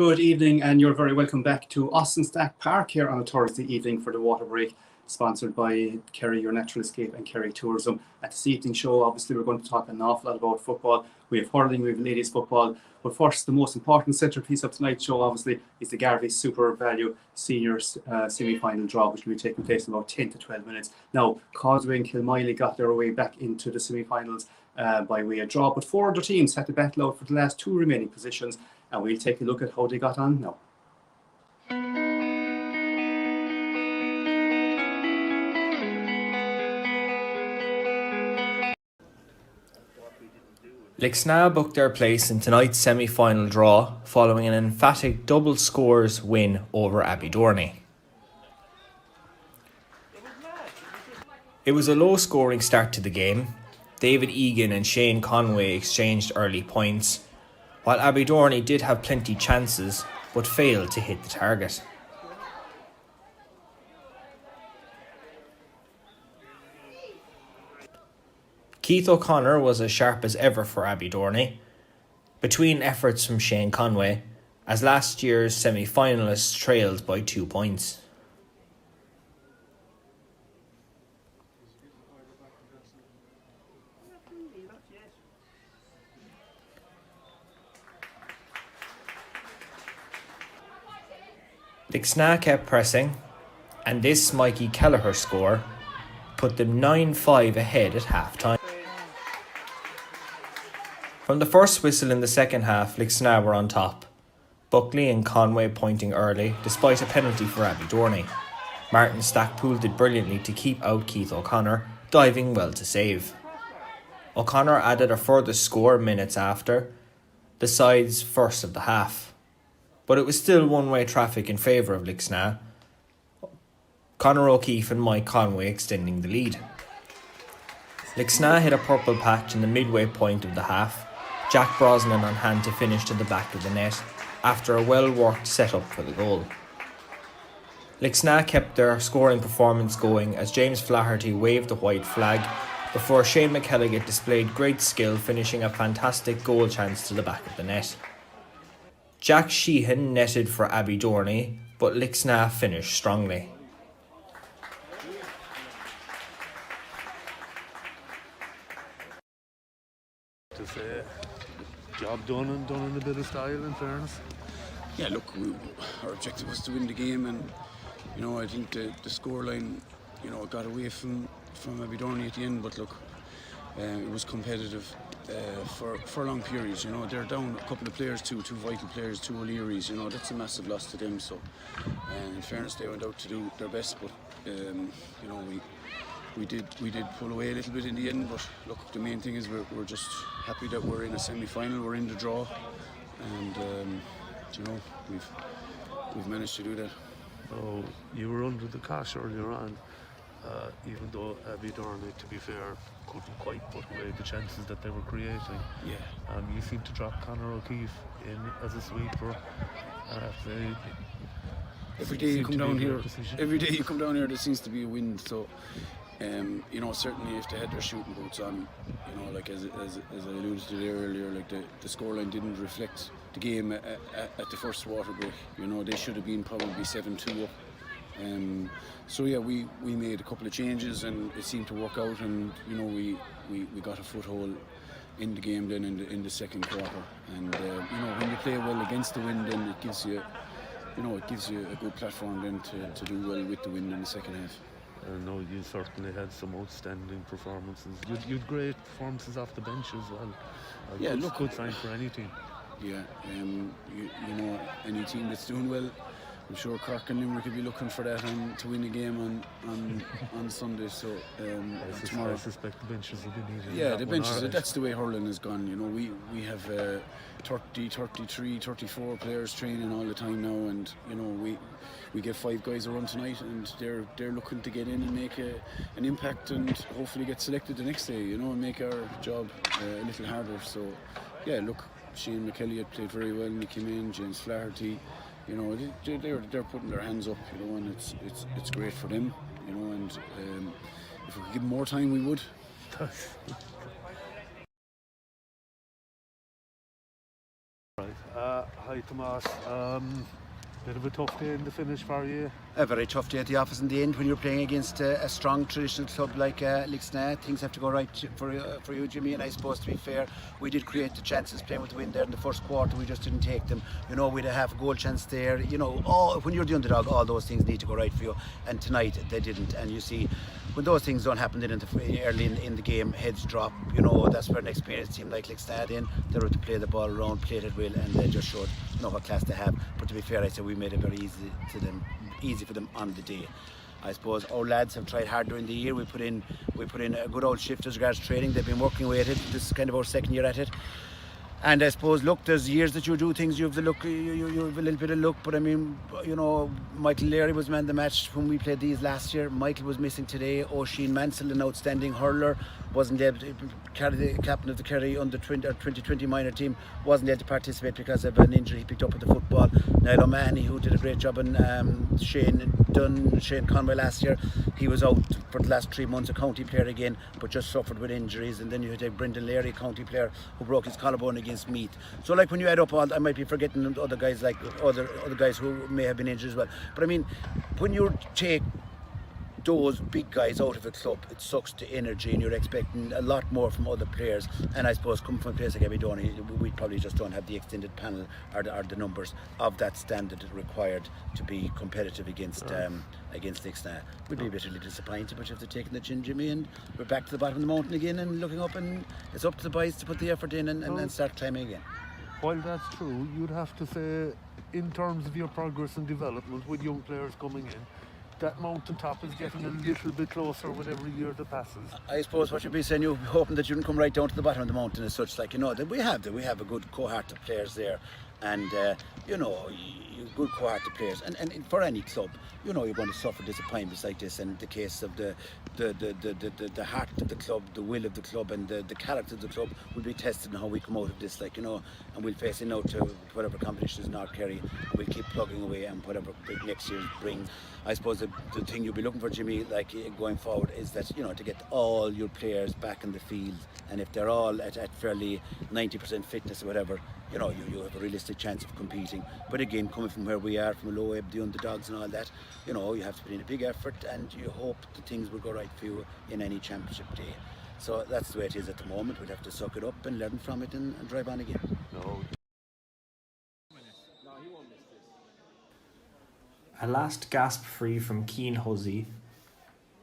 Good evening, and you're very welcome back to Austin Stack Park here on a Thursday evening for the Waterbreak, sponsored by Kerry, Your Natural Escape, and Kerry Tourism. At this evening show, obviously, we're going to talk an awful lot about football. We have hurling, we have ladies football. But first, the most important centrepiece of tonight's show, obviously, is the Garveys Supervalu Senior semi-final draw, which will be taking place in about 10 to 12 minutes. Now, Causeway and Kilmiley got their way back into the semi-finals by way of draw, but four other teams had to battle out for the last two remaining positions, and we'll take a look at how they got on now. Lixnaw booked their place in tonight's semi-final draw following an emphatic double scores win over Abbeydorney. It was a low-scoring start to the game. David Egan and Shane Conway exchanged early points, while Abbeydorney did have plenty chances but failed to hit the target. Keith O'Connor was as sharp as ever for Abbeydorney, between efforts from Shane Conway, as last year's semi-finalists trailed by 2 points. Lixnaw kept pressing, and this Mikey Kelleher score put them 9-5 ahead at half-time. From the first whistle in the second half, Lixnaw were on top, Buckley and Conway pointing early, despite a penalty for Abbeydorney. Martin Stackpool did brilliantly to keep out Keith O'Connor, diving well to save. O'Connor added a further score minutes after the side's first of the half, but it was still one-way traffic in favour of Lixnaw, Conor O'Keefe and Mike Conway extending the lead. Lixnaw hit a purple patch in the midway point of the half, Jack Brosnan on hand to finish to the back of the net after a well-worked set-up for the goal. Lixnaw kept their scoring performance going as James Flaherty waved the white flag before Shane McElligott displayed great skill, finishing a fantastic goal chance to the back of the net. Jack Sheehan netted for Abbeydorney, but Lixnaw finished strongly. To say, job done and done in a bit of style, in fairness. Yeah, look, our objective was to win the game, and I think the scoreline, got away from Abbeydorney at the end. But look, it was competitive for long periods. They're down a couple of players, two vital players, two O'Learys. That's a massive loss to them. So, in fairness, they went out to do their best, but we did pull away a little bit in the end. But look, the main thing is we're just happy that we're in a semi-final, we're in the draw, and we've managed to do that. So you were under the cash earlier on, even though Abbeydorney, to be fair, couldn't quite put away the chances that they were creating. Yeah. You seem to drop Conor O'Keefe in as a sweeper. Every day you come down here, there seems to be a wind. So, certainly if they had their shooting boots on, like as I alluded to there earlier, like the scoreline didn't reflect the game at the first water break. They should have been probably 7-2 up. So yeah, we made a couple of changes and it seemed to work out, and we got a foothold in the game then in the second quarter. And when you play well against the wind, then it gives you a good platform then to do well with the wind in the second half. I know you certainly had some outstanding performances. You had great performances off the bench as well. Yeah, good sign for any team. Yeah, any team that's doing well, I'm sure Cork and Limerick will be looking for that to win a game on Sunday. So tomorrow, I suspect the benches will be needed. Yeah, the benches. That's the way hurling has gone. We have 30, 33, 34 players training all the time now, and we get 5 guys a run tonight, and they're looking to get in and make an impact, and hopefully get selected the next day. And make our job a little harder. So yeah, look, Shane McElligott played very well when he came in. James Flaherty. They're putting their hands up, and it's great for them, and if we could give them more time, we would. Right. Hi right, Tomas. Bit of a tough day in the finish for you. A very tough day at the office in the end when you're playing against a strong traditional club like Lixna. Things have to go right for you, Jimmy, and I suppose, to be fair, we did create the chances playing with the wind there in the first quarter. We just didn't take them. You know, we had a half a goal chance there. You know, when you're the underdog, all those things need to go right for you, and tonight they didn't. And you see, when those things don't happen then early in the game, heads drop. You know, that's where an experienced team like Lixna they were to play the ball around, played it well, and they just showed, you know, what class they have. But to be fair, I say we made it very easy for them on the day. I suppose our lads have tried hard during the year. We put in a good old shift as regards training. They've been working away at it. This is kind of our second year at it. And I suppose, look, there's years that you do things, you have the look, you have a little bit of luck, but I mean, you know, Michael Leary was man of the match when we played these last year. Michael was missing today. O'Sheen Mansell, an outstanding hurler, wasn't able to carry the captain of the Kerry under 2020 minor team, wasn't able to participate because of an injury he picked up with the football. Niall O'Mahony, who did a great job in Shane Conway last year, he was out for the last 3 months, a county player again, but just suffered with injuries. And then you had Brendan Leary, a county player, who broke his collarbone against Meath. So like when you add up all, I might be forgetting other guys, like other guys who may have been injured as well. But I mean, when you take those big guys out of a club, it sucks the energy, and you're expecting a lot more from other players. And I suppose coming from a place like Abbeydoney, we probably just don't have the extended panel or the numbers of that standard required to be competitive against Lixna. We'd be bitterly disappointed, but you have to take the chin, Jimmy, and we're back to the bottom of the mountain again and looking up, and it's up to the boys to put the effort in and start climbing again. While that's true, you'd have to say, in terms of your progress and development with young players coming in, that mountaintop is getting a little bit closer with every year that passes. I suppose what you'd be saying, you're hoping that you can come right down to the bottom of the mountain as such. Like, you know, that we have a good cohort of players there, and you know, good cohort of players, and for any club, you know, you're going to suffer disappointments like this. And the case of the heart of the club, the will of the club, and the character of the club will be tested in how we come out of this. Like, you know, and we'll face it out to whatever competition is North Kerry, and we'll keep plugging away, and whatever next year brings. I suppose the thing you'll be looking for, Jimmy, like going forward, is that, you know, to get all your players back in the field, and if they're all at fairly 90% fitness or whatever, you know, you have a realistic chance of competing. But again, coming from where we are, from a low ebb, the underdogs and all that, you know, you have to put in a big effort, and you hope that things will go right for you in any championship day. So that's the way it is at the moment. We'll have to suck it up and learn from it and drive on again. A last gasp free from Keane Huzzy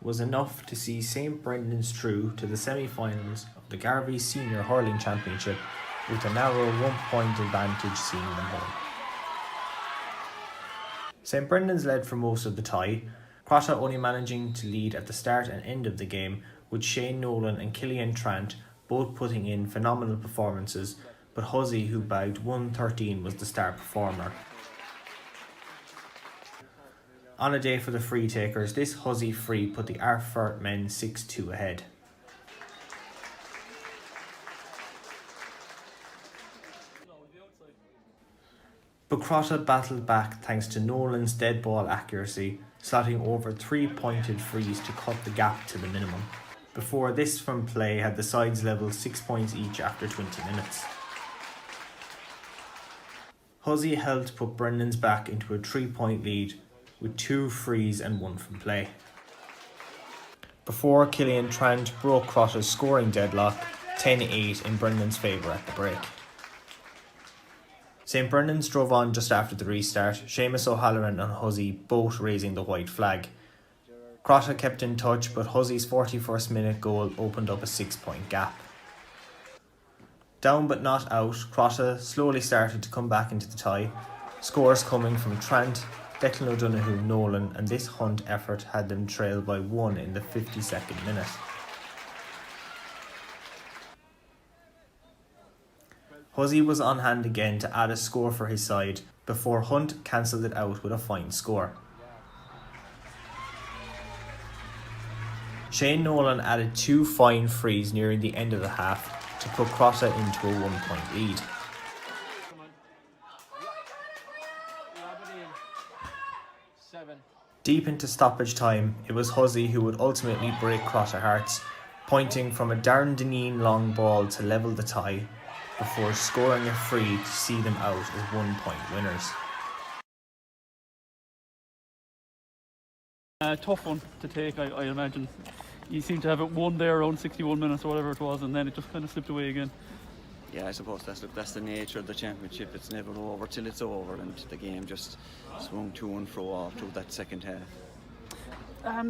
was enough to see St Brendan's through to the semi-finals of the Garveys Senior Hurling Championship, with a narrow 1 point advantage seeing them home. St Brendan's led for most of the tie, Crotta only managing to lead at the start and end of the game, with Shane Nolan and Killian Trant both putting in phenomenal performances, but Huzzy, who bagged 113, was the star performer. On a day for the free takers, this Huzzy free put the Arfert men 6-2 ahead. But Crotta battled back thanks to Nolan's dead ball accuracy, slotting over 3-pointed frees to cut the gap to the minimum. Before this from play had the sides level 6 points each after 20 minutes. Huzzy helped to put Brendan's back into a 3-point lead, with 2 frees and 1 from play, before Killian Trant broke Crotta's scoring deadlock 10-8 in Brendan's favour at the break. St Brendan's drove on just after the restart, Seamus O'Halloran and Huzzy both raising the white flag. Crotta kept in touch, but Huzzy's 41st minute goal opened up a 6-point gap. Down but not out, Crotta slowly started to come back into the tie, scores coming from Trant, Declan O'Donoghue, Nolan, and this hunt effort had them trailed by 1 in the 52nd minute. Huzzy was on hand again to add a score for his side, before Hunt cancelled it out with a fine score. Shane Nolan added 2 fine frees nearing the end of the half to put Crotta into a 1-point lead. Deep into stoppage time, it was Huzzy who would ultimately break Crotta hearts, pointing from a Darren Dineen long ball to level the tie, before scoring a free to see them out as 1 point winners. Tough one to take, I imagine. You seem to have it won there around 61 minutes or whatever it was, and then it just kind of slipped away again. Yeah, I suppose that's the nature of the championship. It's never over till it's over, and the game just swung to and fro all through that second half.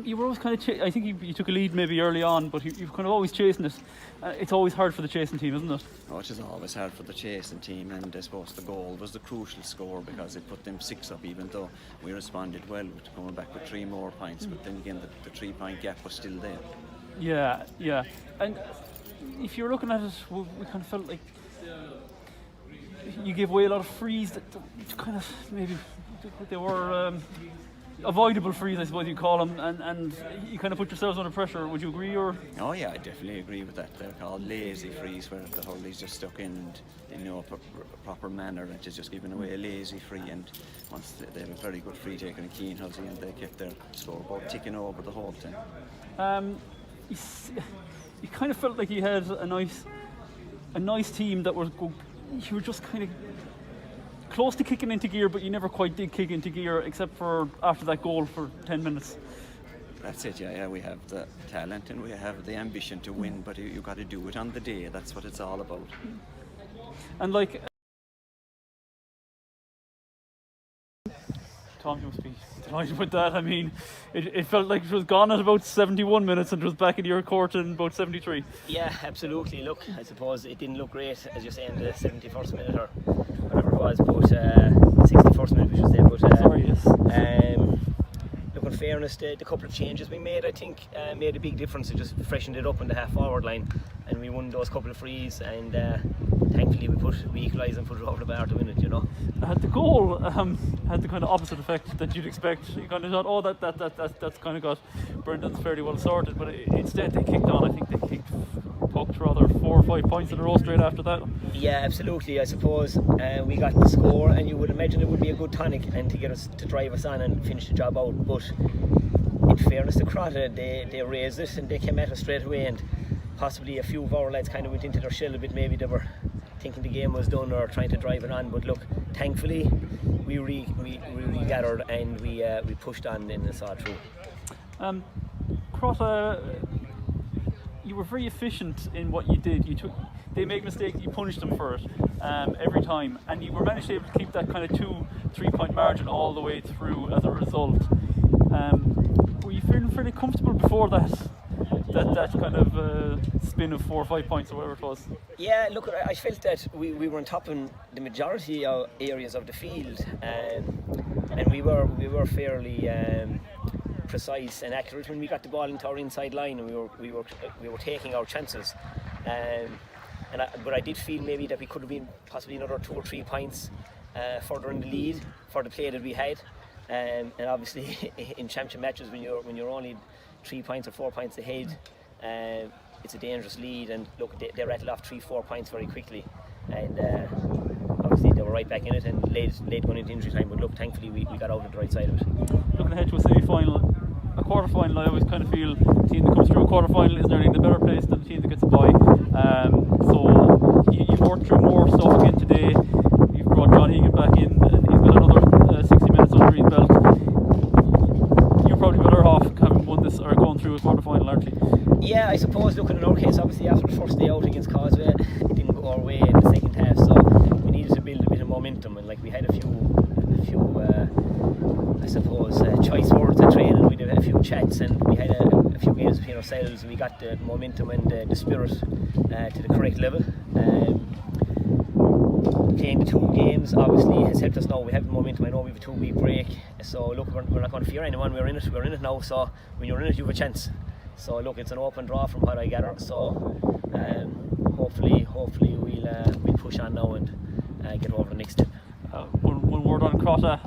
You were always kind of I think you took a lead maybe early on, but you've kind of always chasing it. It's always hard for the chasing team, isn't it? Oh, it is always hard for the chasing team, and I suppose the goal was the crucial score because it put them 6 up, even though we responded well with coming back with 3 more points. But then again, the 3-point gap was still there. Yeah. And if you're looking at it, we kind of felt like you gave away a lot of frees that kind of maybe they were avoidable frees, I suppose you call them, and you kind of put yourselves under pressure. Would you agree? Or? Oh yeah, I definitely agree with that. They're called lazy frees, where the hurley's just stuck in and in no proper manner, and just giving away a lazy free. And once they have a very good free taker in Keane, and they kept their scoreboard ticking over the whole time. You kind of felt like you had a nice team that was you were just kind of close to kicking into gear, but you never quite did kick into gear, except for after that goal for 10 minutes. That's it, yeah. We have the talent and we have the ambition to win, but you got to do it on the day. That's what it's all about. And like Tom, you must be delighted with that. I mean, it felt like it was gone at about 71 minutes and it was back in your court in about 73. Yeah, absolutely. Look, I suppose it didn't look great, as you say, in the 71st minute or whatever it was, but 61st minute, we should say. But sorry, yes. Look, in fairness, the couple of changes we made, I think, made a big difference. It just freshened it up in the half-forward line, and we won those couple of frees, and thankfully we equalised and put it over the bar to win it, you know. The goal had the kind of opposite effect that you'd expect. You kind of thought, oh, that's kind of got Brendan's fairly well sorted, but instead they kicked on. I think they kicked pucked rather 4 or 5 points in a row straight after that. Yeah, absolutely. I suppose we got the score, and you would imagine it would be a good tonic and to get us to drive us on and finish the job out. But in fairness to Crotta, they raised it and they came at us straight away, and possibly a few of our lads kind of went into their shell a bit. Maybe they were thinking the game was done or trying to drive it on. But look, thankfully we regathered and we pushed on and saw it through. Crotta, you were very efficient in what you did. They made mistakes, you punished them for it every time, and you were managed to able to keep that kind of 2-3 point margin all the way through as a result. Were you feeling fairly comfortable before that kind of spin of 4 or 5 points or whatever it was? Yeah, look, I felt that we were on top in the majority of areas of the field, and we were fairly precise and accurate when we got the ball into our inside line, and we were taking our chances. But I did feel maybe that we could have been possibly another 2 or 3 points further in the lead for the play that we had. And obviously in championship matches, when you're only 3 points or 4 points ahead, it's a dangerous lead. And look, they rattled off 3-4 points very quickly, and obviously they were right back in it and late going into injury time. But look, thankfully we got out on the right side of it. Looking ahead to a semi-final, a quarter-final, I always kind of feel the team that comes through a quarter-final is nearly in the better place than the team that gets a bye. So you've worked through more stuff again today. You've brought John Egan back in, and he's got another 60 minutes under his belt. You're probably better off having won this or going through a quarter-final, aren't you? Yeah, I suppose. Looking in our case, obviously after the first day out against Causeway, it didn't go our way in the second half, so we needed to build a bit of momentum, and like we had a few I suppose choice words at training. We did a few chats, and we had a few games between ourselves. We got the momentum and the spirit to the correct level. Playing the 2 games obviously has helped us now. We have the momentum. I know we have a 2-week break, so look, we're not going to fear anyone. We're in it now, so when you're in it you have a chance. So look, it's an open draw from what I gather, so hopefully we'll push on now and get over the next step. One word on Crotta.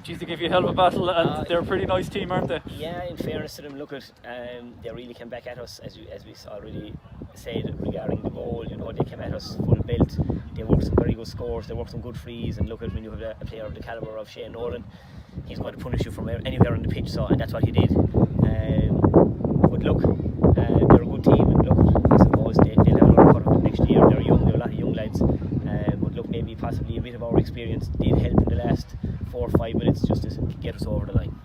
Geez, they give you a hell of a battle, and they're a pretty nice team, aren't they? Yeah, in fairness to them, look at they really came back at us, as we already said regarding the goal. You know, they came at us full belt. They worked some very good scores. They worked some good frees, and look at when you have a player of the calibre of Shane Nolan, he's going to punish you from anywhere on the pitch. So, and that's what he did. But look, they're a good team, and look, I suppose they'll have another cut of it next year. They're young, they're possibly a bit of our experience did help in the last 4 or 5 minutes just to get us over the line.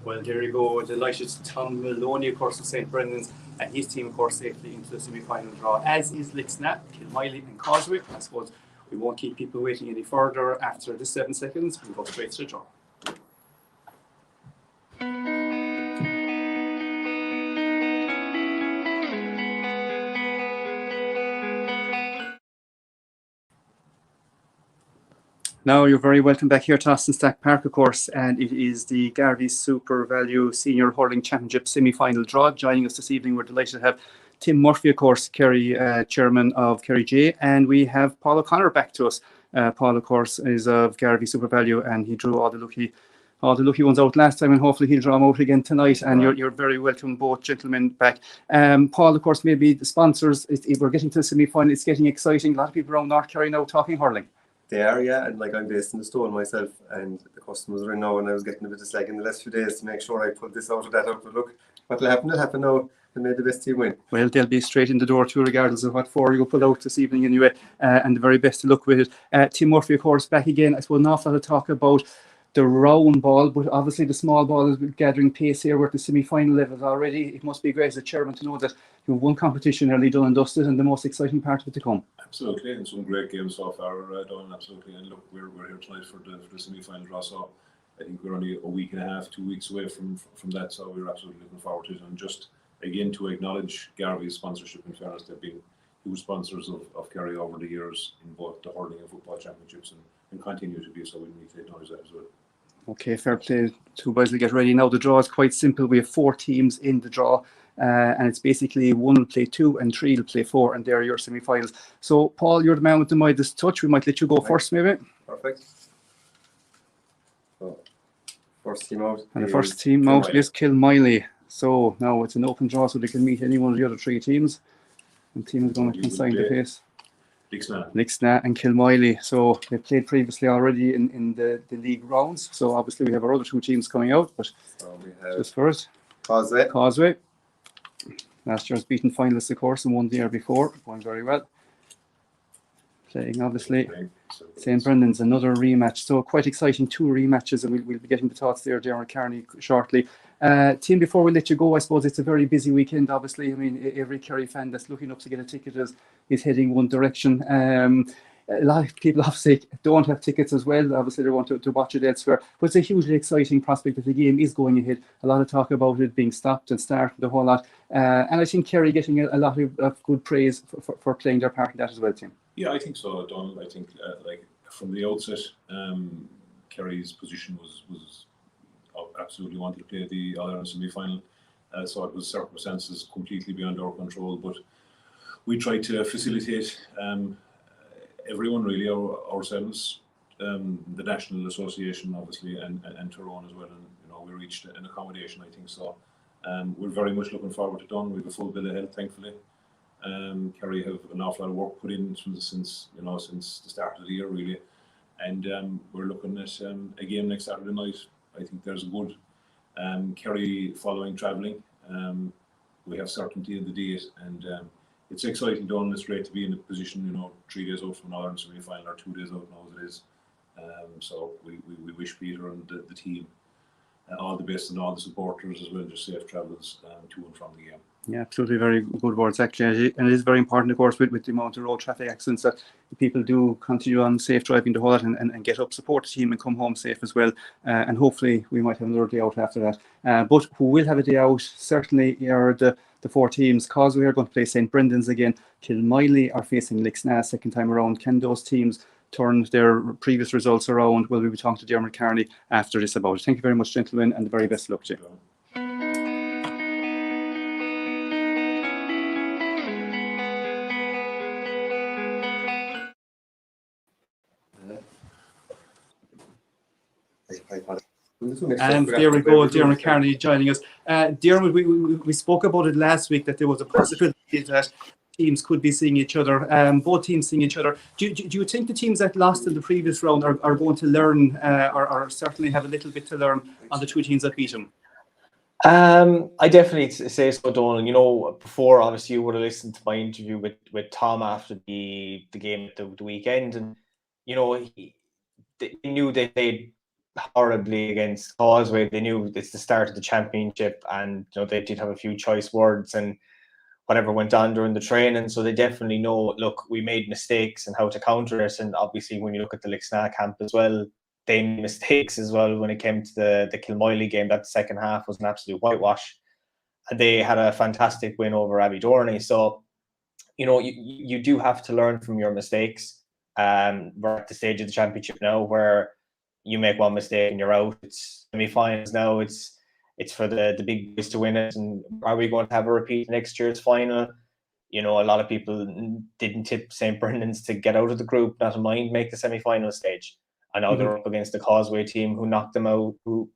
Well, there you go. Delighted Tom Maloney, of course, of St. Brendan's, and his team, of course, safely into the semi-final draw, as is Lixnapp, Kilmiley and Causeway. I suppose we won't keep people waiting any further after the 7 seconds. We'll go straight to the draw. Now you're very welcome back here to Austin Stack Park, of course, and it is the Garveys Supervalu Senior Hurling Championship semi-final draw. Joining us this evening, we're delighted to have Tim Murphy, of course, Kerry chairman of Kerry J, and we have Paul O'Connor back to us. Paul, of course, is of Garveys Supervalu, and he drew all the lucky ones out last time, and hopefully he'll draw them out again tonight. And you're very welcome, both gentlemen, back. Paul, of course, maybe the sponsors. We're getting to the semi-final. It's getting exciting. A lot of people around North Kerry now talking hurling. They are, yeah, and like I'm based in the Stone myself, and the customers are in now, and I was getting a bit of slag in the last few days to make sure I pulled this out or that out. But look, what'll happen? It'll happen now. They made the best team win. Well, they'll be straight in the door too, regardless of what four you pull out this evening anyway, and the very best of luck with it. Tim Murphy, of course, back again. I suppose an awful lot of talk about the round ball, but obviously the small ball is gathering pace here. We're at the semi-final levels already. It must be great as a chairman to know that you have one competition early done and dusted, and the most exciting part of it to come. Absolutely, and some great games so far done. Absolutely, and look, we're here tonight for the semi-final draw. So I think we're only a week and a half, 2 weeks away from that. So we're absolutely looking forward to it, and just again to acknowledge Garveys' sponsorship. In fairness, they've been huge sponsors of Kerry over the years in both the hurling and football championships, and continue to be. So we need to acknowledge that as well. Okay, fair play. Two boys will get ready now. The draw is quite simple. We have 4 teams in the draw, and it's basically 1 will play 2 and 3 will play 4, and they're your semi-finals. So, Paul, you're the man with the Midas touch. We might let you go first, maybe. Perfect. So, first team out. And the first team out is Kilmiley. So now it's an open draw, so they can meet any one of the other 3 teams. And the team is going to consign the pace. Lixnapp and Kilmiley. So they played previously already in the league rounds. So obviously we have our other 2 teams coming out, but we have just first Causeway. Last year's beaten finalists, of course, and won the year before. Going very well. Playing obviously St. Brendan's, another rematch. So quite exciting, 2 rematches, and we'll be getting the thoughts there, Darren Carney, shortly. Tim, before we let you go, I suppose it's a very busy weekend, obviously. I mean, every Kerry fan that's looking up to get a ticket is heading one direction. A lot of people obviously don't have tickets as well. Obviously, they want to watch it elsewhere. But it's a hugely exciting prospect that the game is going ahead. A lot of talk about it being stopped and started, the whole lot. And I think Kerry getting a lot of good praise for playing their part in that as well, Tim. Yeah, I think so, Donald. I think like from the outset, Kerry's position was absolutely wanted to play the All-Ireland semi-final. So it was circumstances completely beyond our control, but we tried to facilitate everyone really, ourselves, the National Association obviously, and Tyrone as well, and we reached an accommodation, I think. So we're very much looking forward to done. We have a full bill of health, thankfully. Kerry have an awful lot of work put in since the start of the year really, and we're looking at a game next Saturday night. I think there's a good Kerry following travelling. We have certainty in the date, and it's exciting, Donald. It's great to be in a position, 3 days out from an All-Ireland semi-final, or 2 days out now as it is. So we wish Peter and the team all the best, and all the supporters as well, just safe travels to and from the game. Yeah, absolutely, very good words actually, and it is very important, of course, with the amount of road traffic accidents that people do continue on safe driving the whole lot and get up, support the team and come home safe as well, and hopefully we might have another day out after that. But who will have a day out certainly are the 4 teams. Causeway are going to play St. Brendan's again. Kilmiley are facing Lixnapp second time around. Can those teams turn their previous results around? Well, we'll be talking to Dermot Carney after this about it. Thank you very much, gentlemen, and the very best of luck to you. And there we go, Dermot Carney joining us. Dermot, we spoke about it last week, that there was a possibility that teams could be seeing each other. Both teams seeing each other. Do you think the teams that lost in the previous round are going to learn, or certainly have a little bit to learn on the two teams that beat them? I definitely say so, Donald. You know, before obviously you would have listened to my interview with Tom after the game at the weekend, and you know they knew they played horribly against Causeway. They knew it's the start of the championship, and you know they did have a few choice words and whatever went on during the training. So they definitely know, look, we made mistakes and how to counter it. And obviously, when you look at the Lixna camp as well, they made mistakes as well when it came to the Kilmoyley game. That second half was an absolute whitewash, and they had a fantastic win over Abbeydorney. So, you know, you do have to learn from your mistakes. We're at the stage of the championship now where you make one mistake and you're out. It's semi-finals now. It's for the big boys to win it. And are we going to have a repeat next year's final? You know, a lot of people didn't tip St. Brendan's to get out of the group, not to mind make the semi-final stage. I know they're up against the Causeway team who knocked them out, who,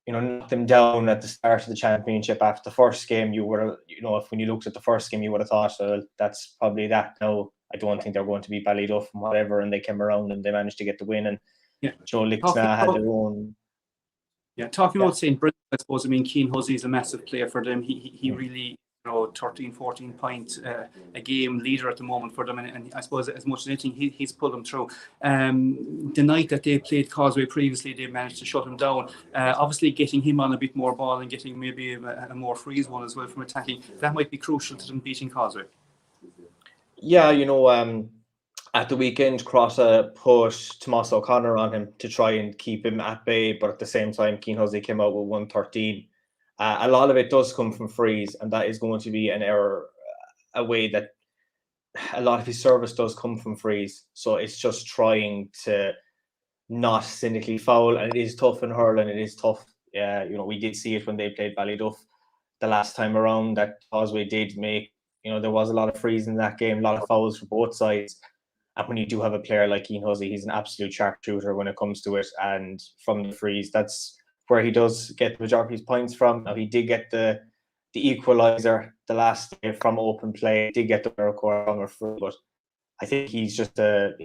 you know, knocked them down at the start of the championship after the first game. You were, you know, when you looked at the first game, you would have thought, that's probably that. No, I don't think they're going to be Ballyduff and whatever. And they came around and they managed to get the win. And Joe Lixna had their own. Yeah, talking about St. Brendan, I suppose, I mean, Keane Hussey is a massive player for them. He really, you know, 13, 14 point a game leader at the moment for them. And I suppose as much as anything, he's pulled them through. The night that they played Causeway previously, they managed to shut him down. Obviously, getting him on a bit more ball and getting maybe a more freeze one as well from attacking, that might be crucial to them beating Causeway. Yeah, you know, at the weekend, Crossa put Tomas O'Connor on him to try and keep him at bay, but at the same time, Keane Hussey came out with 113. A lot of it does come from freeze, and that is going to be an error, a way that a lot of his service does come from freeze. So it's just trying to not cynically foul, and it is tough in hurling. It is tough. You know, we did see it when they played Ballyduff the last time around, that Causeway did make, you know, there was a lot of freeze in that game, a lot of fouls for both sides. And when you do have a player like Keane Hussey, he's an absolute sharpshooter when it comes to it. And from the freeze, that's where he does get the majority of his points from. Now, he did get the equaliser the last day from open play, did get the record from a free, but I think he's just a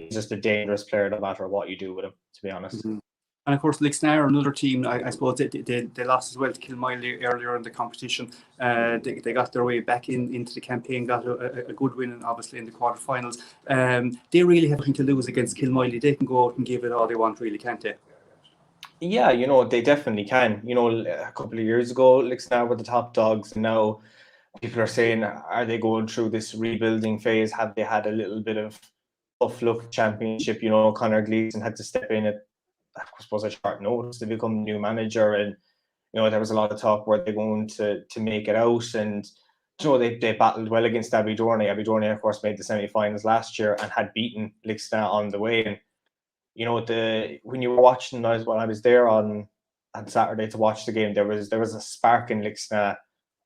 dangerous player no matter what you do with him, to be honest. Mm-hmm. And of course, Lixna are another team. I suppose they lost as well to Kilmoyley earlier in the competition. They got their way back into the campaign, got a good win, and obviously in the quarterfinals. They really have nothing to lose against Kilmoyley. They can go out and give it all they want, really, can't they? Yeah, you know, they definitely can. You know, a couple of years ago, Lixna were the top dogs, and now people are saying, are they going through this rebuilding phase? Have they had a little bit of tough luck championship? You know, Conor Gleeson had to step in at, I suppose, a short notice to become new manager, and you know there was a lot of talk where they're going to make it out, and you know they battled well against Abbeydorney. Abbeydorney, of course, made the semi-finals last year and had beaten Lixna on the way. And you know, when you were watching, when I was there on Saturday to watch the game, there was a spark in Lixna,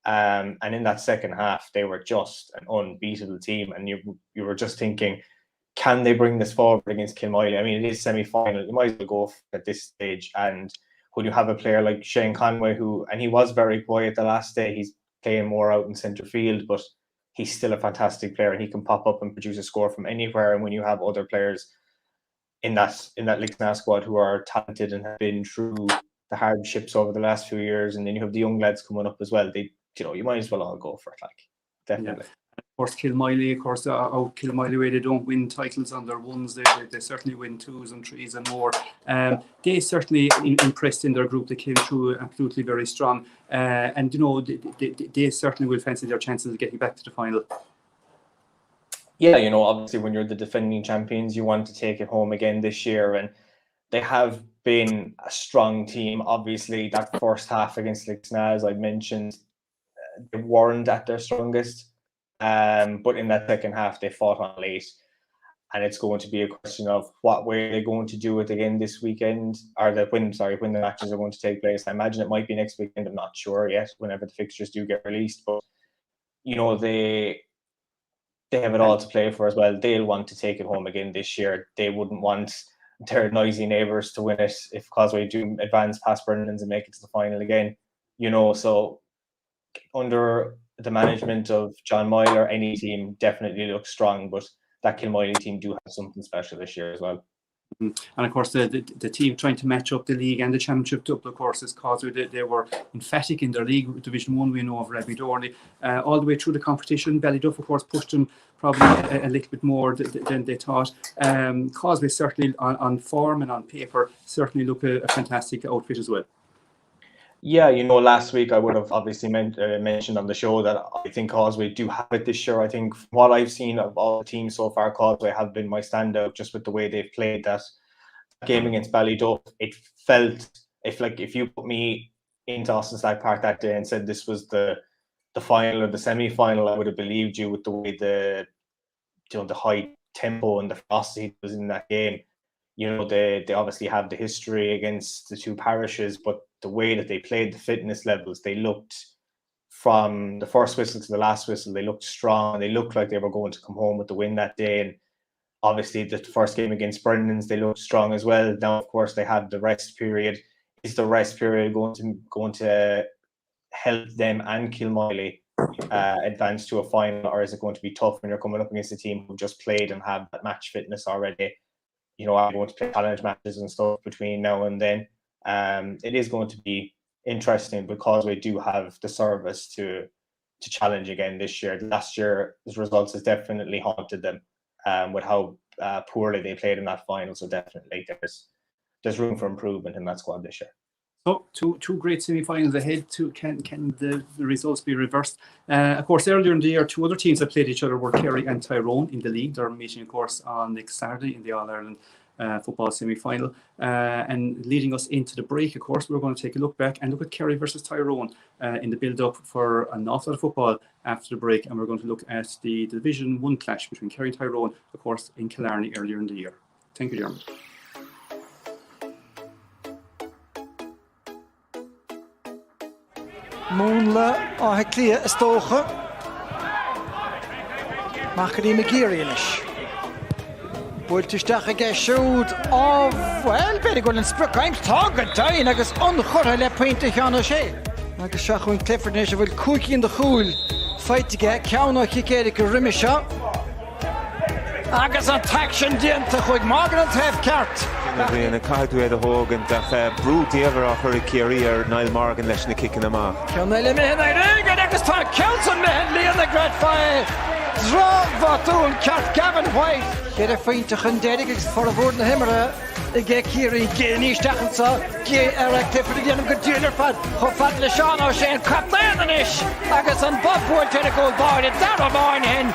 and in that second half they were just an unbeatable team, and you were just thinking, can they bring this forward against Kilmoyley? I mean, it is semi-final. You might as well go for it at this stage. And when you have a player like Shane Conway, and he was very quiet the last day, he's playing more out in centre field, but he's still a fantastic player, and he can pop up and produce a score from anywhere. And when you have other players in that Lixna squad who are talented and have been through the hardships over the last few years, and then you have the young lads coming up as well, you might as well all go for it, like, definitely. Yeah. Of course, Kilmoyley, out Kilmoyley way, they don't win titles on their ones. They certainly win 2s and 3s and more. They certainly impressed in their group. They came through absolutely very strong. And, you know, they certainly will fancy their chances of getting back to the final. Yeah, you know, obviously when you're the defending champions, you want to take it home again this year. And they have been a strong team. Obviously, that first half against Lixna, as I mentioned, they weren't at their strongest. But in that second half, they fought on late, and it's going to be a question of what way they're going to do it again this weekend, or when the matches are going to take place. I imagine it might be next weekend. I'm not sure yet, whenever the fixtures do get released. But you know, they have it all to play for as well. They'll want to take it home again this year. They wouldn't want their noisy neighbours to win it if Causeway do advance past Brennan's and make it to the final again. You know, so under the management of John Moyle or any team definitely looks strong, but that Kilmoyle team do have something special this year as well. And of course, the team trying to match up the league and the championship double, of course, is Causeway. They were emphatic in their league Division 1 win over Abbey-Dorney. All the way through the competition, Ballyduff, of course, pushed them probably a little bit more than they thought. Causeway certainly on form and on paper certainly look a fantastic outfit as well. Yeah, you know, last week I would have obviously mentioned on the show that I think Causeway do have it this year. I think from what I've seen of all the teams so far, Causeway have been my standout just with the way they've played that game against Ballyduff. It felt, if you put me into Austin Stack Park that day and said this was the final or the semi-final, I would have believed you with the way the high tempo and the ferocity was in that game. You know, they obviously have the history against the two parishes, but the way that they played, the fitness levels, they looked from the first whistle to the last whistle, they looked strong. They looked like they were going to come home with the win that day. And obviously the first game against Brennan's, they looked strong as well. Now, of course, they had the rest period. Is the rest period going to help them and Kilmoyle advance to a final, or is it going to be tough when you're coming up against a team who just played and have that match fitness already? You know, I'm going to play challenge matches and stuff between now and then. It is going to be interesting because we do have the service to challenge again this year. Last year's results has definitely haunted them with how poorly they played in that final. So definitely there's room for improvement in that squad this year. So two great semi-finals ahead. Can the results be reversed? Of course, earlier in the year, two other teams that played each other were Kerry and Tyrone in the league. They're meeting, of course, on next Saturday in the All-Ireland football semi-final. And leading us into the break, of course, we're going to take a look back and look at Kerry versus Tyrone in the build-up for an awful lot of football after the break. And we're going to look at the Division 1 clash between Kerry and Tyrone, of course, in Killarney earlier in the year. Thank you, Dermot. Múnla á Clia Estócha Machadí McGeary-ish Búiltisteach a gceisiúd á bhfuil beidir gúil an spricáim tágad dain agus anchortha le pointe cheanna sé. Agus seachún Clifford néis a bhfuil cúicí in de chúil feitige ceanna chicéide go riimi seo. Agus an taction dianta chuig mágan an taobh ceart. Bhíonn a caidú a hógan de brú díobhar á chuir Kerry ar Niall Morgan leis na kicking amach. Ceanna le mehan a régan agus tá ceansan mehan líon na grad fáil. Drá bhatún ceart Gavin White. Chéad a faointe chun déidig agus for a bhór na himara I ggé Kerry gé níos dechansa gé ar a Clifford a dhéanam go díonar fad chu fad le seán á sé an captain inis agus an Bob Búilte a ggóil báid dar báin hen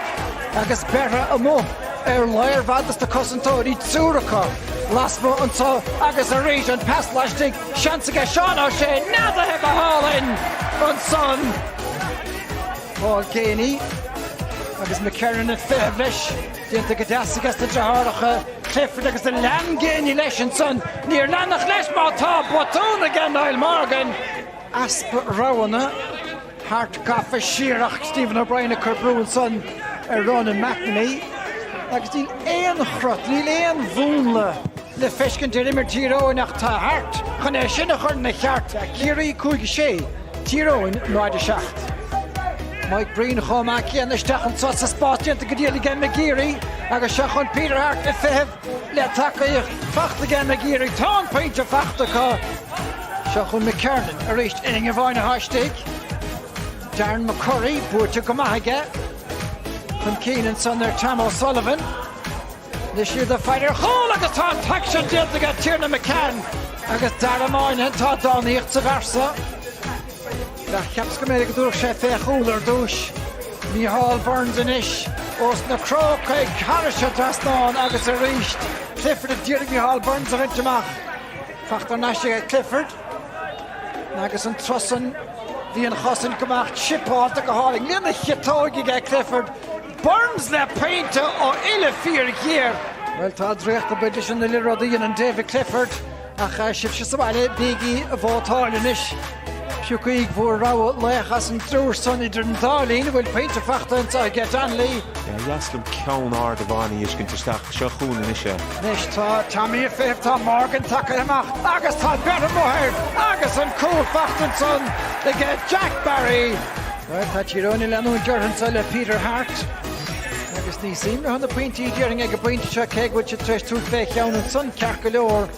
agus berra a mó ar leir vadas de cosantóí tsúracha lasmo antá agus a réis an pass leistig seansa ggé seán á sé nada heb a hálinn an son Paul Keane agus McCarran at feh leis Dianta go deas agus de dehardacha Clifford agus the land Keane leis an son níor lenach leis má tá botún again Niall Morgan Aspa Rowana Hart Gaffa Shearach Stephen O'Brien a Curbrú an son Ronan McNamee agus díl éon chrot níl éon bhúnla le feiscin de rimmer tíróin nach tá hart chun é sin a chun na cheart a Kerry cúig sé tíróin náid a seacht Mike Breen chomach an isteach an sa spástianta go díal igen McGeary agus se chun Peter Hart a feh le takeíoch fachta igen McGeary tá an peinte fachtacha se chun McKernan a réist inning a bhain a haistig Darren McCurry búirte go maithige chun Keane and son there Tom O'Sullivan this year the fighter chól agus tá an taction díalta go Tierna McCann agus Dara Moyne tá dánaíocht sa versa Le cheaps go méid go dúr sé féchúil ar dúis Mícheál Burns inis os na cróca ag Carrisha drasnáin agus a ríist Clifford a dírig Mícheál Burns a rinteach Fachtar náisiige Clifford agus an trosan hí an chosan gomach chipáilta go háling líonna chiatóigi ag Clifford Burns le peinte ó ile fír chéir Well tá drécht a beidir sin na lirodíon an David Clifford ach sib se sabaile bígi a bhótáil inis Siúcaíg bhór rá lechas an trúr son idir an dálín bhfuil peinte fachtant a get anlí. Jaslam ceann ard a bhainní is cinnte steach seo chúnaise. Nis tá Tommy a feh tá Morgan take amach agus tá better mohair agus an cool fachtant son le get Jack Barry Well, Tyrone Lanu Jordan Sala Peter Hart. Agus ní sim na 100 pointí during ag point se keg which tres tú fech jaun and sun carcolor.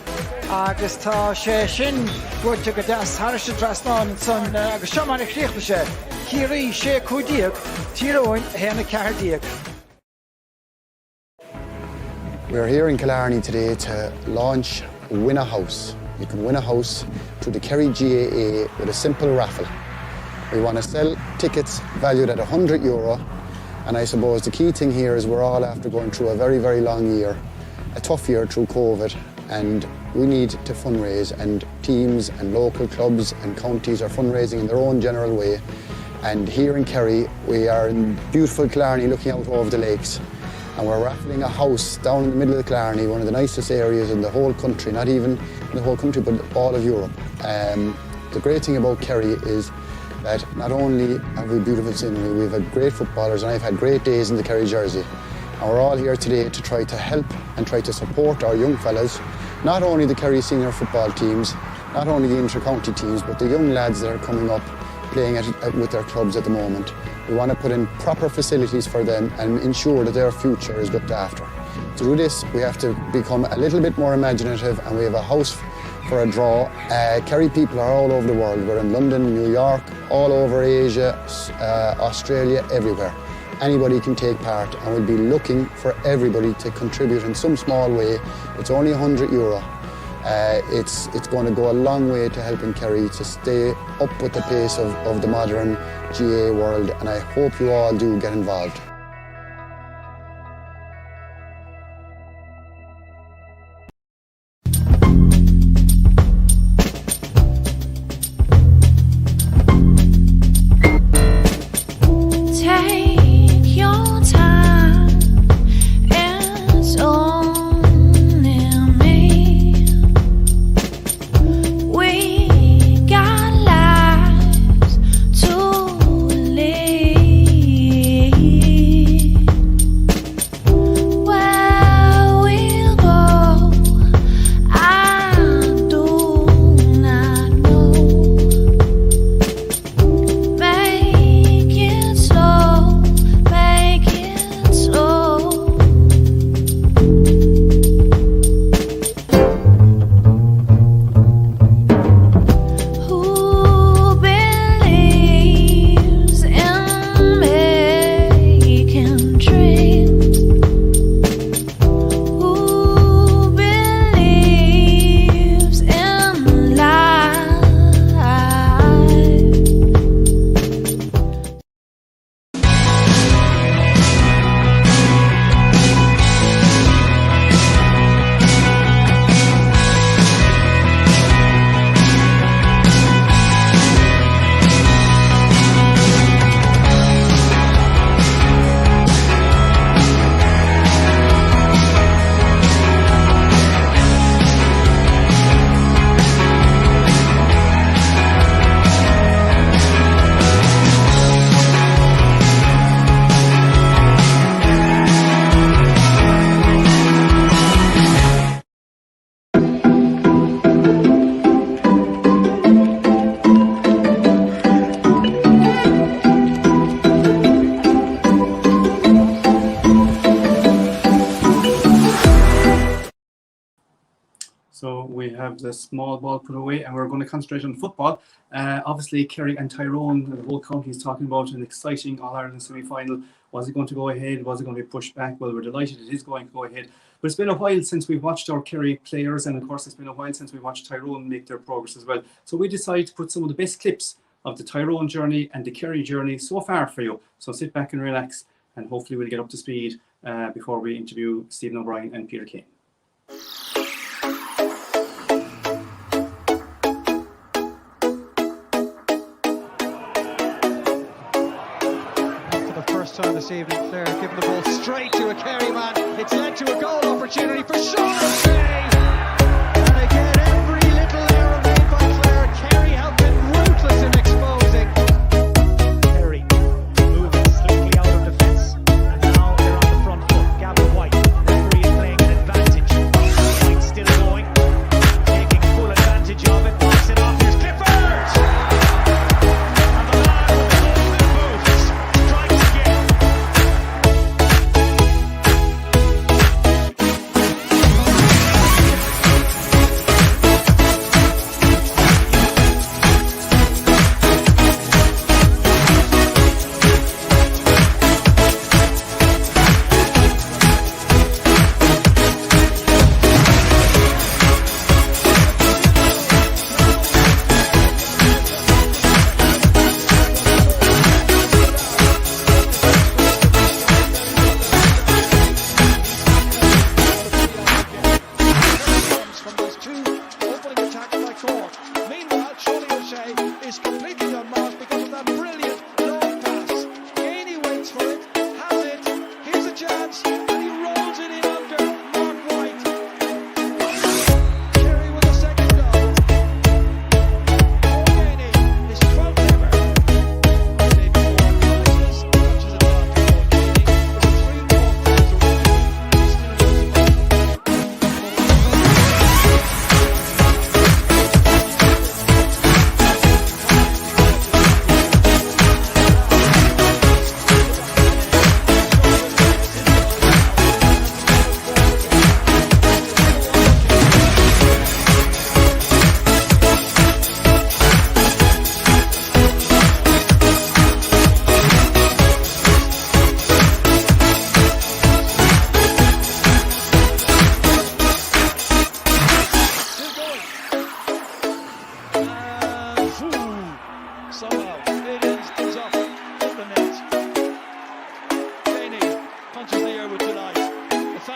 Agus tá sé sin go to go das Harris Drasnon sun agus shaman khricht se. Kiri she Kudiak Tyrone Hena Cardiac. We're here in Killarney today to launch Win a House. You can win a house through the Kerry GAA with a simple raffle. We want to sell tickets valued at €100, and I suppose the key thing here is we're all after going through a very, very long year, a tough year through COVID, and we need to fundraise, and teams and local clubs and counties are fundraising in their own general way. And here in Kerry, we are in beautiful Killarney looking out over the lakes, and we're raffling a house down in the middle of Killarney, one of the nicest areas in the whole country, not even in the whole country, but all of Europe. The great thing about Kerry is that not only have we beautiful scenery, we've had great footballers, and I've had great days in the Kerry jersey. And we're all here today to try to help and try to support our young fellas, not only the Kerry senior football teams, not only the inter-county teams, but the young lads that are coming up playing with their clubs at the moment. We want to put in proper facilities for them and ensure that their future is looked after. To do this, we have to become a little bit more imaginative, and we have a house for a draw. Kerry people are all over the world. We're in London, New York, all over Asia, Australia, everywhere. Anybody can take part, and we'll be looking for everybody to contribute in some small way. It's only €100. It's going to go a long way to helping Kerry to stay up with the pace of the modern GA world, and I hope you all do get involved. So we have the small ball put away, and we're going to concentrate on football. Obviously, Kerry and Tyrone, the whole county is talking about an exciting All-Ireland semi-final. Was it going to go ahead? Was it going to be pushed back? Well, we're delighted it is going to go ahead. But it's been a while since we've watched our Kerry players, and of course it's been a while since we watched Tyrone make their progress as well. So we decided to put some of the best clips of the Tyrone journey and the Kerry journey so far for you. So sit back and relax, and hopefully we'll get up to speed before we interview Stephen O'Brien and Peter Keane. Time this evening, Claire giving the ball straight to a Kerry man. It's led to a goal opportunity for Sean O'Shea. And again, every little error made by Claire. Kerry have been ruthless in exposing. Kerry moving slickly out of defence, and now they're on the front foot. Gavin White, referee is playing an advantage. White still going, taking full advantage of it. Knocks it off. Here's Clifford. And the man with the golden boot.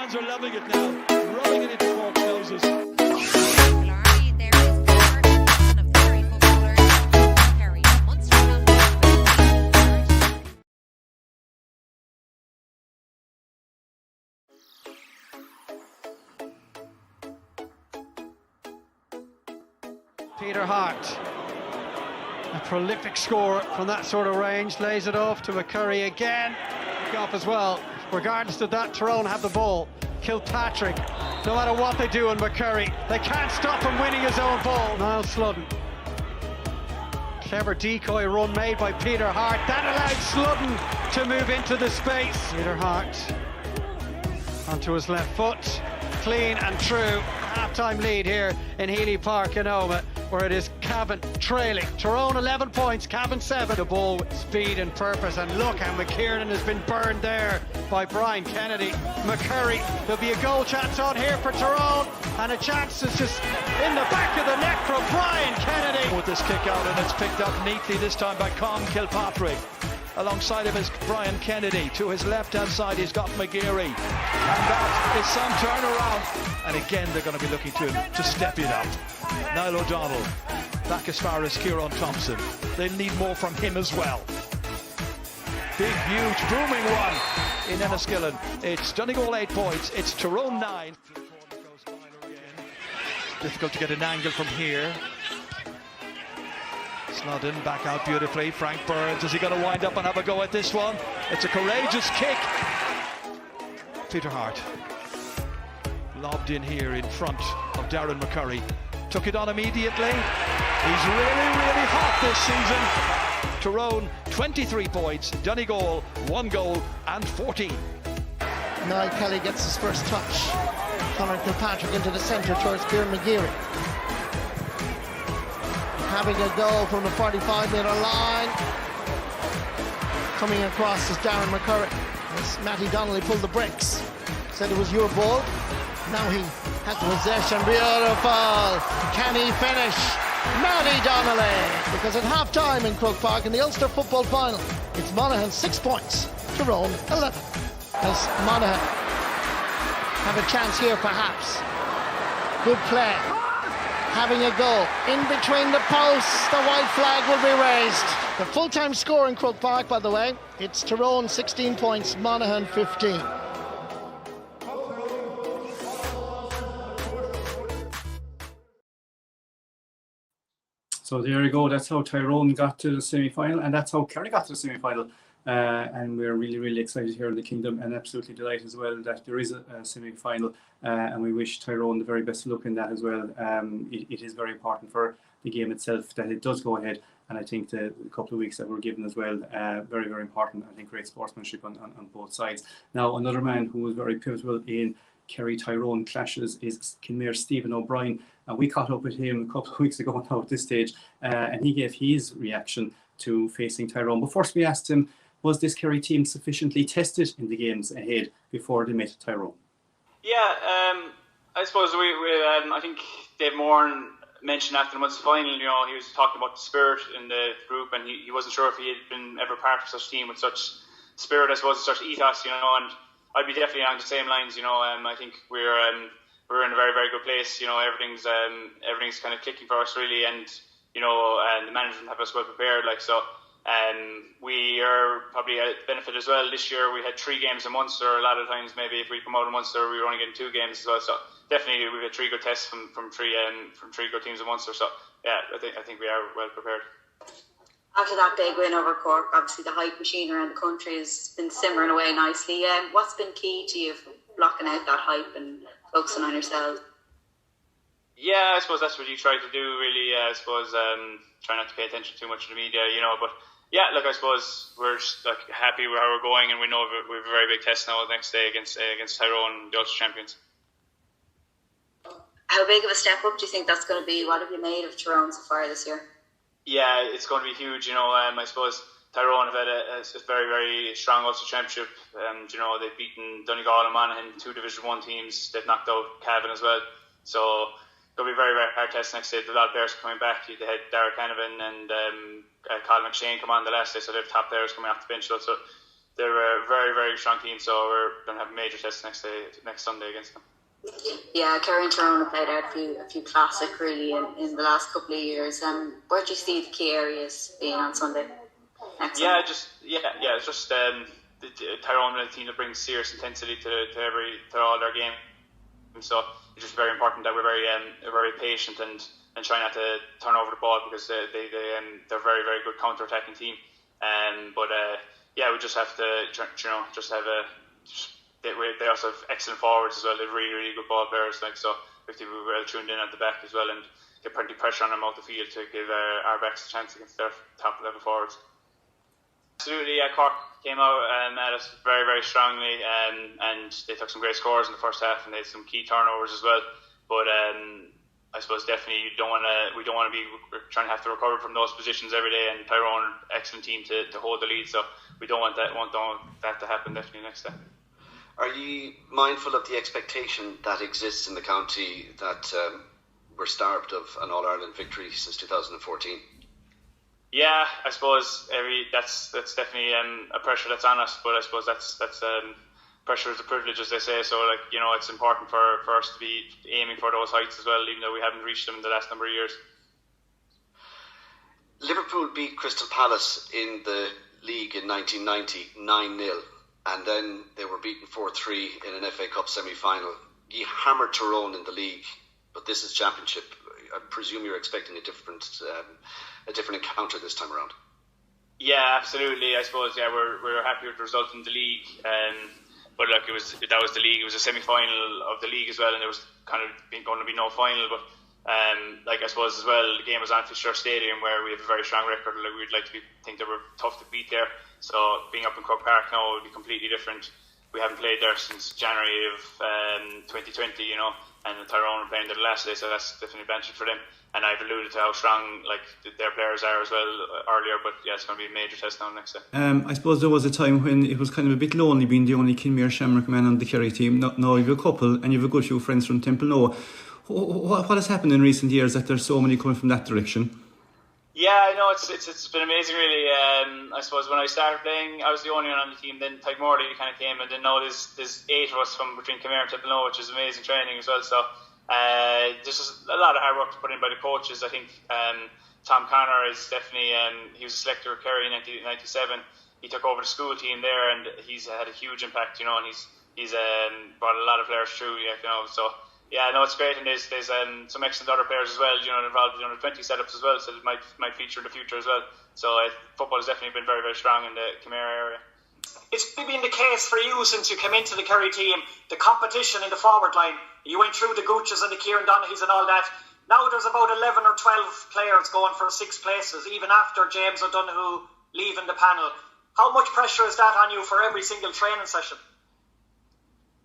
fans are loving it now, rolling it into Cork's noses. Peter Hart, a prolific scorer from that sort of range, lays it off to McCurry again. Pick up as well. Regardless of that, Tyrone have the ball. Kilpatrick, no matter what they do on McCurry, they can't stop him winning his own ball. Niall Sludden. Clever decoy run made by Peter Hart. That allowed Sludden to move into the space. Peter Hart onto his left foot. Clean and true. Half-time lead here in Healy Park in Omagh, where it is Cavan trailing. Tyrone 11 points, Cavan 7. The ball with speed and purpose, and look how McKiernan has been burned there by Brian Kennedy. McCurry, there'll be a goal chance on here for Tyrone, and a chance is just in the back of the net from Brian Kennedy. With this kick out, and it's picked up neatly this time by Con Kilpatrick. Alongside him is Brian Kennedy. To his left-hand side, he's got McGeary. And that is some turnaround. And again, they're going to be looking to step it up. Niall O'Donnell, back as far as Kieran Thompson. They need more from him as well. Big, huge, booming one in Enniskillen. It's Donegal 8 points. It's Tyrone 9. Difficult to get an angle from here. Sludden back out beautifully. Frank Burns, is he going to wind up and have a go at this one? It's a courageous kick. Peter Hart lobbed in here in front of Darren McCurry. Took it on immediately. He's really, really hot this season. Tyrone 23 points, Donegal 1 goal and 14. Niall Kelly gets his first touch. Conor Kilpatrick into the centre towards Kieran McGeary. Having a goal from the 45-metre line. Coming across is Darren McCurry. As Matty Donnelly pulled the brakes. Said it was your ball. Now he has possession. Beautiful. Can he finish? Matty Donnelly. Because at half-time in Croke Park in the Ulster Football Final, it's Monaghan 6 points, Tyrone 11. As Monaghan have a chance here perhaps. Good play. Having a goal in between the posts, the white flag will be raised. The full-time score in Croke Park, by the way, it's Tyrone 16 points, Monaghan 15. So there you go. That's how Tyrone got to the semi-final, and that's how Kerry got to the semi-final. And we're really, really excited here in the Kingdom, and absolutely delighted as well that there is a semi-final, and we wish Tyrone the very best of luck in that as well. It is very important for the game itself that it does go ahead, and I think the couple of weeks that we're given as well, very, very important. I think great sportsmanship on both sides. Now, another man who was very pivotal in Kerry Tyrone clashes is Kinmare Stephen O'Brien, and we caught up with him a couple of weeks ago now at this stage, and he gave his reaction to facing Tyrone. But first we asked him, was this Kerry team sufficiently tested in the games ahead before they met Tyrone? Yeah, I suppose I think Dave Moran mentioned after the Munster final, you know, he was talking about the spirit in the group, and he wasn't sure if he had been ever part of such a team with such spirit, I suppose, such ethos, you know, and I'd be definitely along the same lines, you know. I think we're in a very, very good place, you know. Everything's kind of clicking for us really, and you know, and the management have us well prepared, like so. We are probably a benefit as well. This year we had 3 games in Munster. A lot of times maybe if we come out of Munster we were only getting 2 games as well. So definitely we've had 3 good tests from 3 good teams in Munster. So yeah, I think we are well prepared. After that big win over Cork, obviously the hype machine around the country has been simmering away nicely. What's been key to you for blocking out that hype and focusing on yourselves? Yeah, I suppose that's what you try to do really. I suppose try not to pay attention too much to the media, you know, but yeah, look, I suppose we're just like happy with how we're going, and we know we have a very big test now the next day against Tyrone, the Ulster champions. How big of a step up do you think that's going to be? What have you made of Tyrone so far this year? Yeah, it's going to be huge, you know. I suppose Tyrone have had a very, very strong Ulster championship. You know, they've beaten Donegal and Monaghan, 2 Division 1 teams. They've knocked out Cavan as well. So it'll be a very, very hard test next day. A lot of players coming back. They had Darragh Canavan and Colin McShane come on the last day, so they have top players coming off the bench. So they're a very, very strong team. So we're going to have a major test next Sunday against them. Yeah, Kerry and Tyrone have played out a few classic really in the last couple of years. Where do you see the key areas being on Sunday? It's just the Tyrone and the team that brings serious intensity to all their games. So it's just very important that we're very patient and try not to turn over the ball, because they're a very, very good counter-attacking team. We just have to they also have excellent forwards as well. They're really, really good ball players. So we have to be well tuned in at the back as well and get plenty of pressure on them out the field to give our backs a chance against their top level forwards. Absolutely, Cork came out at us very, very strongly, and they took some great scores in the first half, and they had some key turnovers as well. But I suppose definitely we don't want to be trying to have to recover from those positions every day. And Tyrone, excellent team to hold the lead, so we don't want that to happen definitely next time. Are you mindful of the expectation that exists in the county that we're starved of an All-Ireland victory since 2014? Yeah, I suppose that's definitely a pressure that's on us, but I suppose that's pressure is a privilege, as they say. So it's important for us to be aiming for those heights as well, even though we haven't reached them in the last number of years. Liverpool beat Crystal Palace in the league in 1990 9-0. And then they were beaten 4-3 in an FA Cup semi-final. You hammered Tyrone in the league, but this is Championship. I presume you're expecting a different encounter this time around. Yeah, absolutely. I suppose we're happy with the result in the league. But that was the league. It was a semi-final of the league as well, and there was kind of going to be no final. But I suppose as well, the game was on Fitzgerald Stadium, where we have a very strong record. We'd like to think that we're tough to beat there. So being up in Croke Park now would be completely different. We haven't played there since January of 2020, and the Tyrone are playing there the last day, so that's definitely a benefit for them. And I've alluded to how strong their players are as well earlier, but yeah, it's going to be a major test now next day. I suppose there was a time when it was kind of a bit lonely being the only Kinmere Shamrock man on the Kerry team. Now you have a couple, and you have a good few friends from Temple Noah. What has happened in recent years that there's so many coming from that direction? Yeah, I know it's been amazing really. I suppose when I started playing, I was the only one on the team. Then Tadhg Morley kind of came, and then now there's 8 of us from between Kinmere and Temple Noah, which is amazing training as well. So there's just a lot of hard work to put in by the coaches. I think Tom Connor is definitely he was a selector of Kerry in 1997. He took over the school team there, and he's had a huge impact, and he's brought a lot of players through, so. Yeah, no, it's great, and there's some excellent other players as well, involved in the under 20 setups as well, so it might feature in the future as well. So football has definitely been very, very strong in the Kinmere area. It's been the case for you since you came into the Kerry team, the competition in the forward line. You went through the Gooches and the Kieran Donaghys and all that. Now there's about 11 or 12 players going for 6 places, even after James O'Donoghue leaving the panel. How much pressure is that on you for every single training session?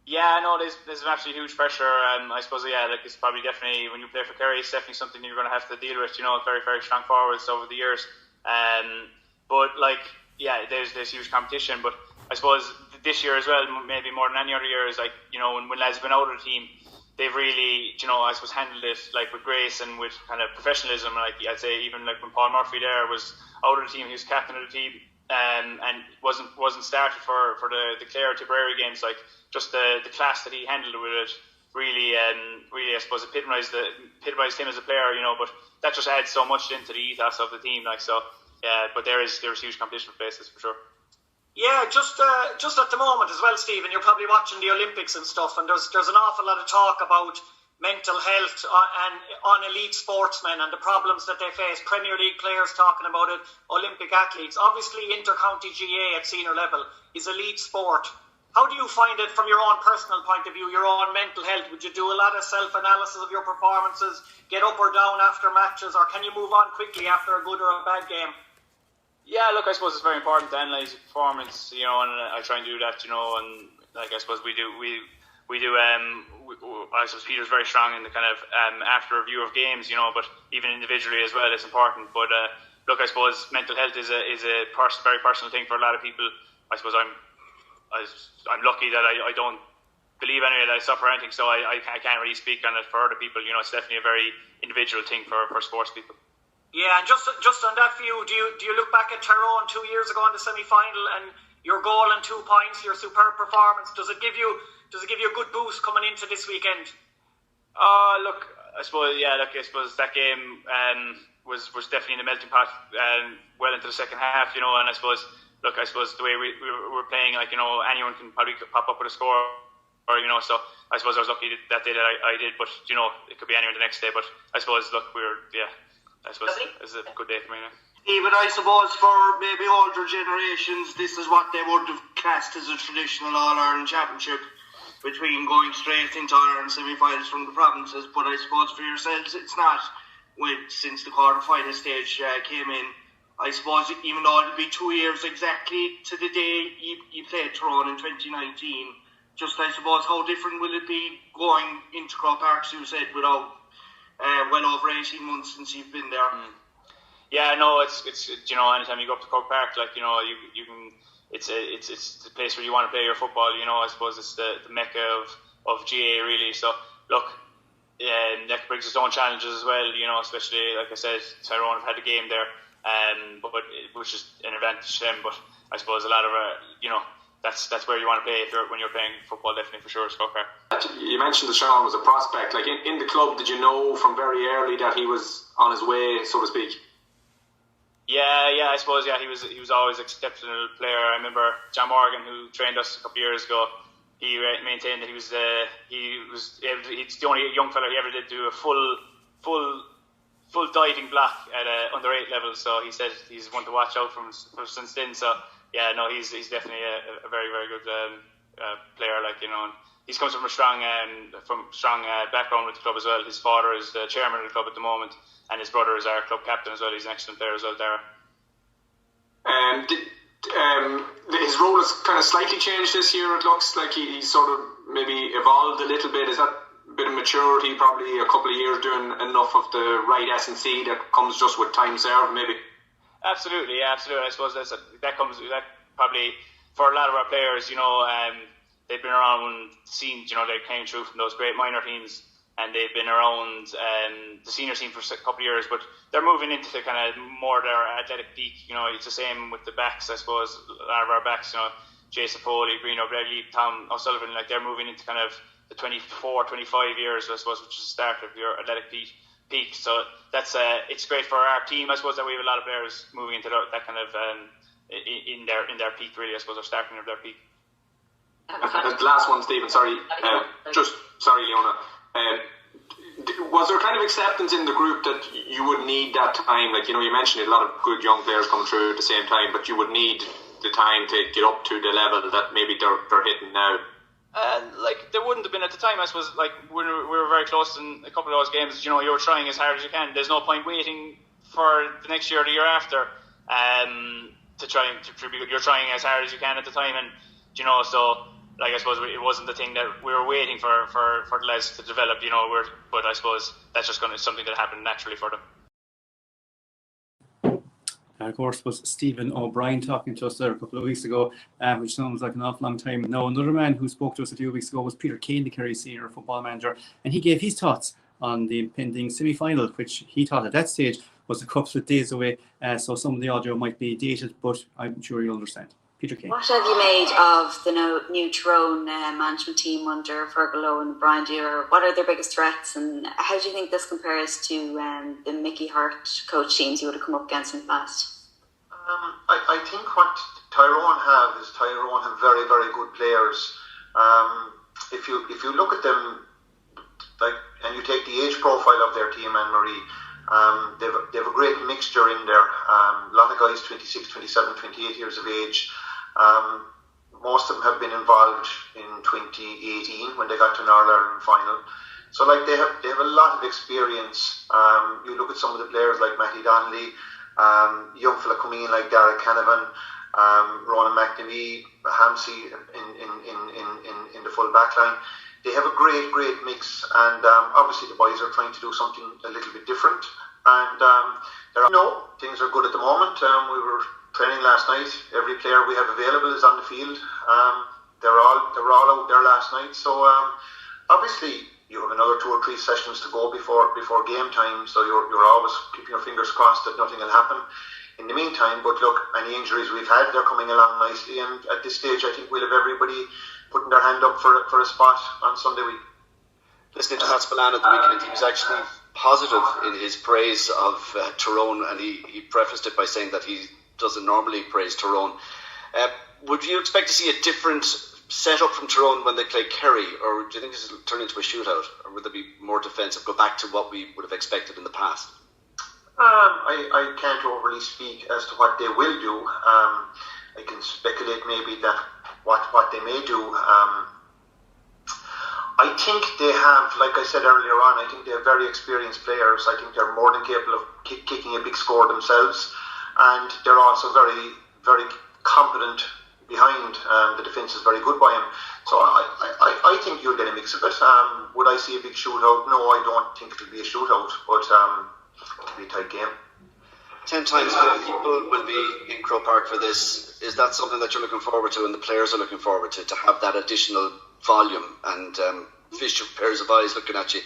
Yeah, no, there's absolutely huge pressure. I suppose, it's probably definitely, when you play for Kerry, it's definitely something you're going to have to deal with, very, very strong forwards over the years. There's huge competition, but I suppose this year as well, maybe more than any other year, is when lads have been out of the team, they've really, I suppose, handled it with grace and with kind of professionalism. I'd say even when Paul Murphy there was out of the team, he was captain of the team, and wasn't started for the Clare Tipperary games. Just the class that he handled with it really I suppose epitomised him as a player, but that just adds so much into the ethos of the team. But there's huge competition for places for sure. Yeah, just at the moment as well, Stephen, you're probably watching the Olympics and stuff, and there's an awful lot of talk about mental health on elite sportsmen and the problems that they face. Premier League players talking about it, Olympic athletes. Obviously, inter-county GA at senior level is elite sport. How do you find it from your own personal point of view, your own mental health? Would you do a lot of self-analysis of your performances, get up or down after matches, or can you move on quickly after a good or a bad game? Yeah, look, I suppose it's very important to analyse your performance, and I try and do that, and I suppose we do. I suppose Peter's very strong in the kind of after review of games, but even individually as well, it's important. But look, I suppose mental health is a very personal thing for a lot of people. I suppose I'm lucky that I don't believe anyway that I suffer anything, so I can't really speak on it for other people. It's definitely a very individual thing for sports people. Yeah, and just on that view, do you look back at Tyrone 2 years ago in the semi-final, and your goal and 2 points, your superb performance. Does it give you a good boost coming into this weekend? Look, I suppose that game was definitely in the melting pot well into the second half, and I suppose the way we were playing, anyone can probably pop up with a score, so I suppose I was lucky that day that I did, but it could be anyone the next day. But I suppose it was a good day for me now. Even I suppose for maybe older generations, this is what they would have classed as a traditional All-Ireland Championship, between going straight into All-Ireland semi-finals from the provinces. But I suppose for yourselves it's not, since the quarter-final stage came in. I suppose even though it'll be 2 years exactly to the day you played Tyrone in 2019, just I suppose how different will it be going into Croke Park, as you said, without well over 18 months since you've been there? Yeah, no, it's anytime you go up to Croke Park, you can, it's the place where you want to play your football. I suppose it's the mecca of GA really. So look, that brings its own challenges as well. Especially like I said, Tyrone have had a game there, but which is an advantage to them. But I suppose a lot of that's where you want to play when you're playing football, definitely for sure. It's Croke Park. You mentioned that Sean was a prospect. Like in the club, did you know from very early that he was on his way, so to speak? Yeah, I suppose he was always an exceptional player. I remember John Morgan, who trained us a couple of years ago. He maintained that he's the only young fella he ever did do a full diving block at under 8 level. So he said he's one to watch out from since then. So yeah, no, he's definitely a very, very good player. And he comes from a strong background with the club as well. His father is the chairman of the club at the moment, and his brother is our club captain as well. He's an excellent player as well, Dara. His role has kind of slightly changed this year. It looks like he's sort of maybe evolved a little bit. Is that a bit of maturity? Probably a couple of years doing enough of the right S&C that comes just with time served, maybe. Absolutely. I suppose that probably for a lot of our players. They've been around scenes. They came through from those great minor teams, and they've been around the senior team for a couple of years, but they're moving into kind of more their athletic peak. It's the same with the backs, I suppose. A lot of our backs, Jason Foley, Green O'Brien, Tom O'Sullivan, they're moving into kind of the 24, 25 years, I suppose, which is the start of your athletic peak. So that's it's great for our team, I suppose, that we have a lot of players moving into that kind of in their peak, really, I suppose, or starting of their peak. The last one, Stephen, sorry, Leona. Was there kind of acceptance in the group that you would need that time? You mentioned a lot of good young players coming through at the same time, but you would need the time to get up to the level that maybe they're hitting now. There wouldn't have been at the time, I suppose. We were very close in a couple of those games. You were trying as hard as you can. There's no point waiting for the next year or the year after to try to be good. You're trying as hard as you can at the time, and so. I suppose it wasn't the thing that we were waiting for the lads to develop, but I suppose that's just something that happened naturally for them. Of course, was Stephen O'Brien talking to us there a couple of weeks ago, which sounds like an awful long time. Now, another man who spoke to us a few weeks ago was Peter Keane, the Kerry senior football manager, and he gave his thoughts on the impending semi-final, which he thought at that stage was a couple of days away, so some of the audio might be dated, but I'm sure you'll understand. Peter Keane. What have you made of the new Tyrone management team under Fergal Lowe and Brian Deere? What are their biggest threats, and how do you think this compares to the Mickey Hart coach teams you would have come up against in the past? I think what Tyrone have very, very good players. If you look at them, and you take the age profile of their team, Anne-Marie, they have a great mixture in there. A lot of guys 26, 27, 28 years of age. Most of them have been involved in 2018 when they got to an All-Ireland final. So they have a lot of experience. You look at some of the players like Matty Donnelly, young fella coming in like Derek Canavan, Ronan McNamee, Hamsey in the full back line. They have a great mix, and obviously the boys are trying to do something a little bit different. And things are good at the moment. We were training last night. Every player we have available is on the field. They were all out there last night. So obviously you have another 2 or 3 sessions to go before game time. So you're always keeping your fingers crossed that nothing will happen. in the meantime. But look, any injuries we've had, they're coming along nicely, and at this stage I think we'll have everybody putting their hand up for a spot on Sunday week. Listening to Pat Spillane at the weekend, he was actually positive in his praise of Tyrone, and he prefaced it by saying that he doesn't normally praise Tyrone. Would you expect to see a different setup from Tyrone when they play Kerry, or do you think this will turn into a shootout, or would there be more defensive, go back to what we would have expected in the past? I can't overly speak as to what they will do. I can speculate maybe that what they may do. I think they have, like I said earlier on, I think they have very experienced players. I think they're more than capable of kicking a big score themselves, and they're also very, very competent behind. The defence is very good by him. So I think you'll get a mix of it. Would I see a big shootout? No, I don't think it'll be a shootout, but it'll be a tight game. 10 times more people will be in Croke Park for this. Is that something that you're looking forward to and the players are looking forward to have that additional volume and fish pairs of eyes looking at you?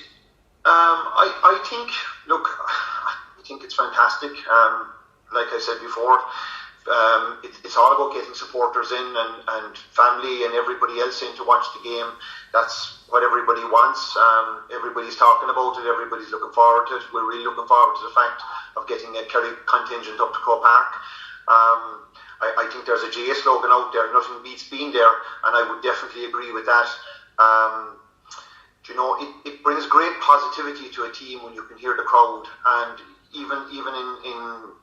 I think, look, I think it's fantastic. Like I said before, it's all about getting supporters in and family and everybody else in to watch the game. That's what everybody wants. Everybody's talking about it. Everybody's looking forward to it. We're really looking forward to the fact of getting a Kerry contingent up to Croke Park. I think there's a GA slogan out there, nothing beats being there, and I would definitely agree with that. You know, it brings great positivity to a team when you can hear the crowd, and even in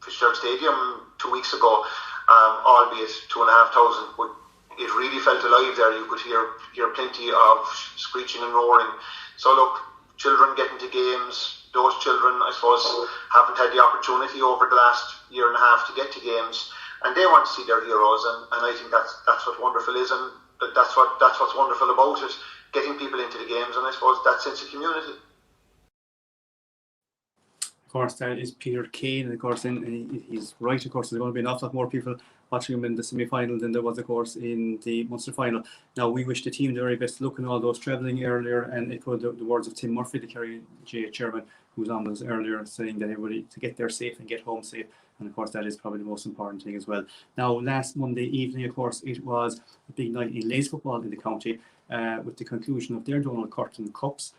Fitzgerald Stadium 2 weeks ago, albeit 2,500, but it really felt alive there. You could hear plenty of screeching and roaring. So look, children getting to games, those children I suppose haven't had the opportunity over the last year and a half to get to games, and they want to see their heroes, and I think that's what wonderful is, and that's what's wonderful about it, getting people into the games, and I suppose that sense of community. Of course, that is Peter Keane, and of course, he's right. Of course, there's going to be an awful lot more people watching him in the semi-final than there was, of course, in the Munster final. Now, we wish the team the very best luck in all those travelling earlier, and echo the words of Tim Murphy, the Kerry GA chairman, who was on with us earlier, saying that everybody to get there safe and get home safe. And of course, that is probably the most important thing as well. Now, last Monday evening, of course, it was a big night in Lays football in the county, with the conclusion of their Donald Curtin Cups.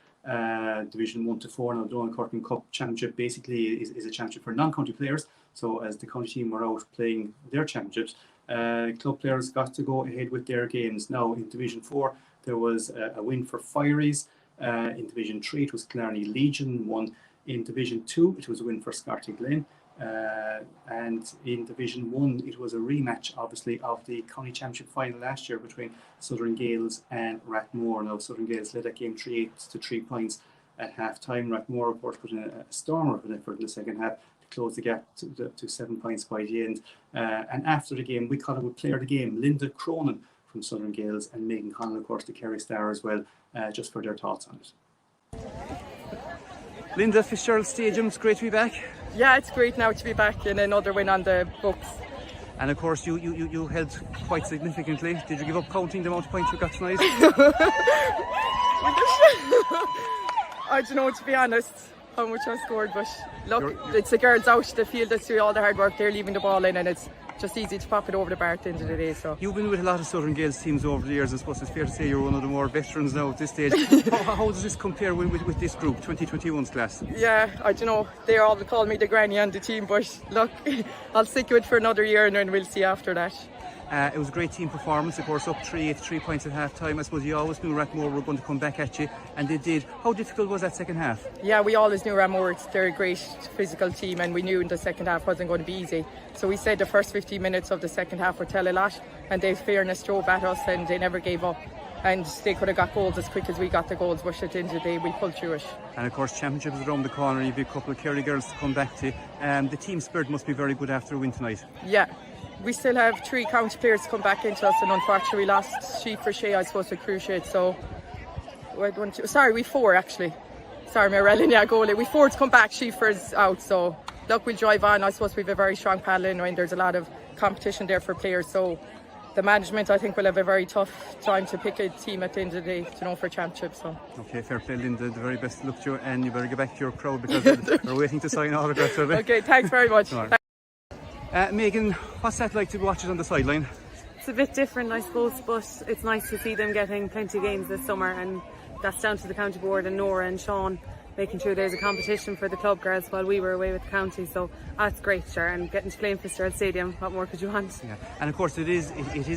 Division 1 to 4. Now, the Donald Curtin Cup Championship basically is a championship for non-county players. So as the county team were out playing their championships, club players got to go ahead with their games. Now, in Division 4, there was a win for Fireys. In Division 3, it was Killarney Legion won. In Division 2, it was a win for Scarty Glen. And in Division 1, it was a rematch, obviously, of the county championship final last year between Southern Gales and Rathmore. Now, Southern Gales led that game 3-8 to 3 points at half time. Rathmore, of course, put in a stormer of an effort in the second half to close the gap to 7 points by the end. And after the game, we caught up with player of the game, Linda Cronin from Southern Gales, and Megan Connell, of course, the Kerry Star as well, just for their thoughts on it. Linda, Fitzgerald Stadium, it's great to be back. Yeah, it's great now to be back in another win on the books. And of course, you held quite significantly. Did you give up counting the amount of points you got tonight? I don't know, to be honest, how much I scored, but look, it's the girls out the field that do all the hard work. They're leaving the ball in, and it's just easy to pop it over the bar at the end of the day. So you've been with a lot of Southern Gales teams over the years. I suppose it's fair to say you're one of the more veterans now at this stage. how does this compare with this group, 2021's class? Yeah, I don't know. They all call me the granny on the team, but look, I'll stick with it for another year, and then we'll see after that. It was a great team performance, of course, up 3-8, 3 points at half time. I suppose you always knew Rathmore were going to come back at you, and they did. How difficult was that second half? Yeah, we always knew Rathmore, they're a great physical team, and we knew in the second half wasn't going to be easy. So we said the first 15 minutes of the second half would tell a lot, and they fairness drove at us, and they never gave up. And they could have got goals as quick as we got the goals, but at the end of the day, we pulled through it. And of course, championships around the corner, you've a couple of Kerry girls to come back to. The team spirit must be very good after a win tonight. Yeah. We still have 3 county players to come back into us, and unfortunately we lost Sheaf for Shea, I suppose, with Cruciate. So, we 4 actually. Sorry, Mirella, yeah, goalie. We 4 to come back, Sheafer's out. So, look, we'll drive on. I suppose we have a very strong paddling, and there's a lot of competition there for players. So, the management, I think, will have a very tough time to pick a team at the end of the day, for championships. So. Okay, fair play, Linda. The very best of luck to you, and you better get back to your crowd because they're waiting to sign autographs. Okay, thanks very much. Megan, what's that like to watch it on the sideline? It's a bit different, I suppose, but it's nice to see them getting plenty of games this summer, and that's down to the county board and Nora and Sean making sure there's a competition for the club girls while we were away with the county. So that's great, sure, and getting to play in Fitzgerald Stadium, what more could you want? Yeah, and of course it is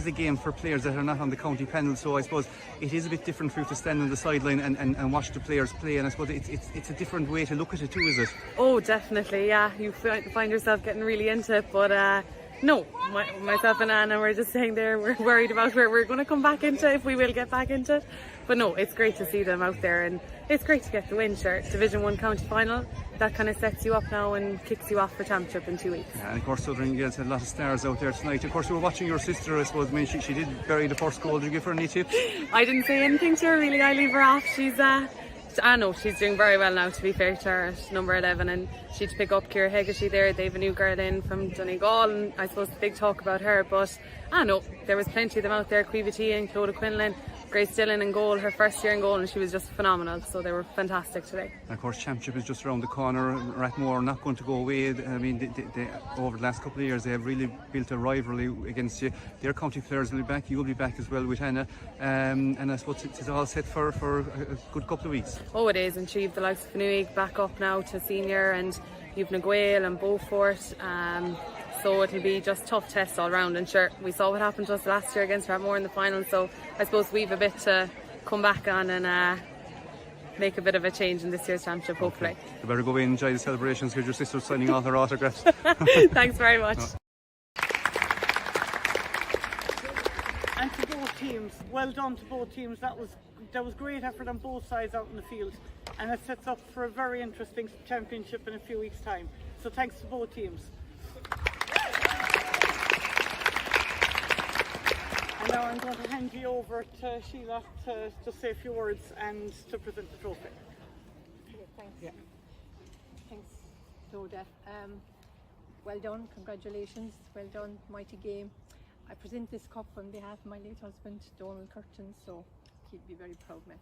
a game for players that are not on the county panel, so I suppose it is a bit different for you to stand on the sideline and watch the players play, and I suppose it's a different way to look at it too, is it? Oh, definitely, yeah. You find yourself getting really into it, but no, myself and Anna were just saying there, we're worried about where we're going to come back into, if we will get back into it. But no, it's great to see them out there, and it's great to get the win, sure. Division 1 county final, that kind of sets you up now and kicks you off for championship in 2 weeks. Yeah, and of course Southern Girls had a lot of stars out there tonight. Of course we were watching your sister, I suppose. I mean, she did bury the first goal. Did you give her any tips? I didn't say anything to her really, I leave her off. I know she's doing very well now, to be fair to her, at number 11, and she'd pick up Ciara Hegarty there. They have a new girl in from Donegal, and I suppose the big talk about her, but I know there was plenty of them out there. Cueva T and Clodagh Quinlan, Grace Dillon in goal, her first year in goal, and she was just phenomenal, so they were fantastic today. And of course championship is just around the corner. Rathmore are not going to go away. I mean, they over the last couple of years they have really built a rivalry against you. Their county players will be back, you'll be back as well with Anna, and I suppose it's all set for a good couple of weeks. Oh, it is, and Chief, the likes of Nuig back up now to senior, and you've Naguil and Beaufort, so it'll be just tough tests all round, and sure, we saw what happened to us last year against Rathmore in the final, so I suppose we've a bit to come back on and make a bit of a change in this year's championship, hopefully. You better go in and enjoy the celebrations with your sister signing all her autographs. Thanks very much. And to both teams, well done to both teams. That was great effort on both sides out in the field, and it sets up for a very interesting championship in a few weeks' time. So thanks to both teams. And now I'm going to hand you over to Sheila to just say a few words and to present the trophy. Okay, thanks. Yeah. Thanks, Rhoda. Well done, congratulations, well done, mighty game. I present this cup on behalf of my late husband, Donald Curtin, so he'd be very proud of me.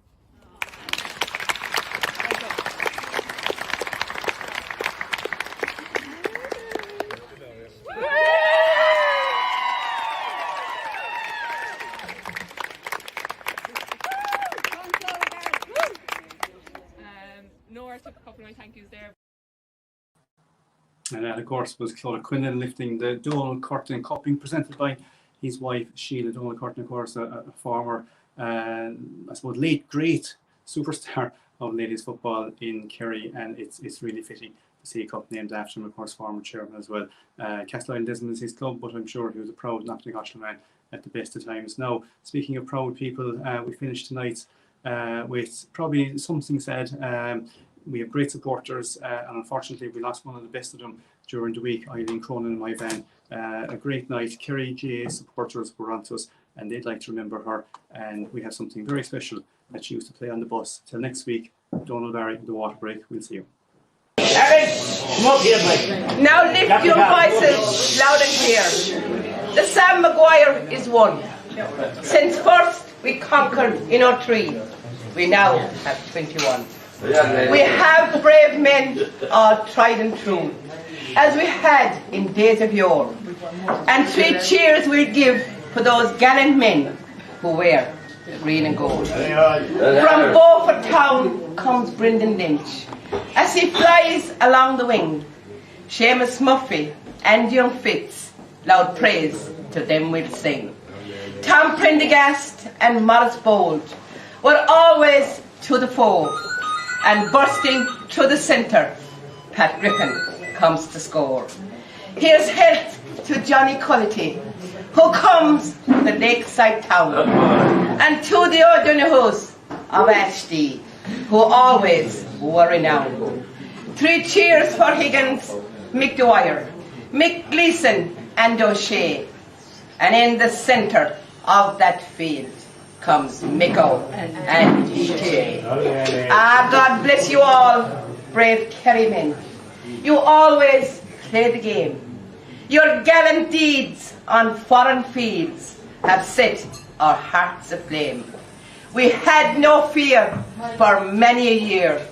Nora took a couple of my thank yous there. And that, of course, was Clodagh Quinlan lifting the Donald Curtin Cup, being presented by his wife, Sheila. Donald Curtin, of course, a former, I suppose, late great superstar of ladies football in Kerry, and it's really fitting to see a cup named after him, of course, former chairman as well. Castleisle Desmond is his club, but I'm sure he was a proud Knocknagoshla man at the best of times. Now, speaking of proud people, we finished tonight with probably something said. We have great supporters, and unfortunately we lost one of the best of them during the week, Eileen Cronin and Moyvane. A great night. Kerry GA supporters were onto us, and they'd like to remember her, and we have something very special that she used to play on the bus. Till next week, Donald Barry, the Waterbreak. We'll see you. Now lift your voices loud and clear. The Sam Maguire is one. Since first we conquered in our tree, we now have 21. We have brave men, all tried and true, as we had in days of yore. And 3 cheers we'll give for those gallant men who wear the green and gold. From Beaufort Town comes Brendan Lynch, as he flies along the wing. Seamus Murphy and young Fitz, loud praise to them we'll sing. Tom Prendergast and Morris Bold were always to the fore, and bursting through the centre, Pat Griffin comes to score. Here's health to Johnny Cullity, who comes from the lakeside town, and to the O'Donohues of Ashty, who always were renowned. 3 cheers for Higgins, Mick Dwyer, Mick Gleeson and O'Shea, and in the centre of that field comes Miko and EJ. God bless you all, brave Kerry men. You always play the game. Your gallant deeds on foreign fields have set our hearts aflame. We had no fear for many a year.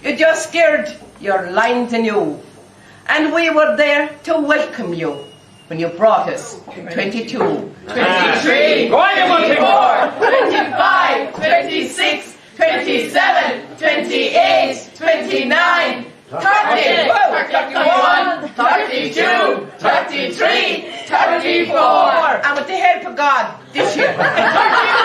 You just scared your lines anew, and we were there to welcome you when you brought us 22, 23, 23, 24, 25, 26, 27, 28, 29, 30, 31, 32, 33, 34, and with the help of God, this year, 31.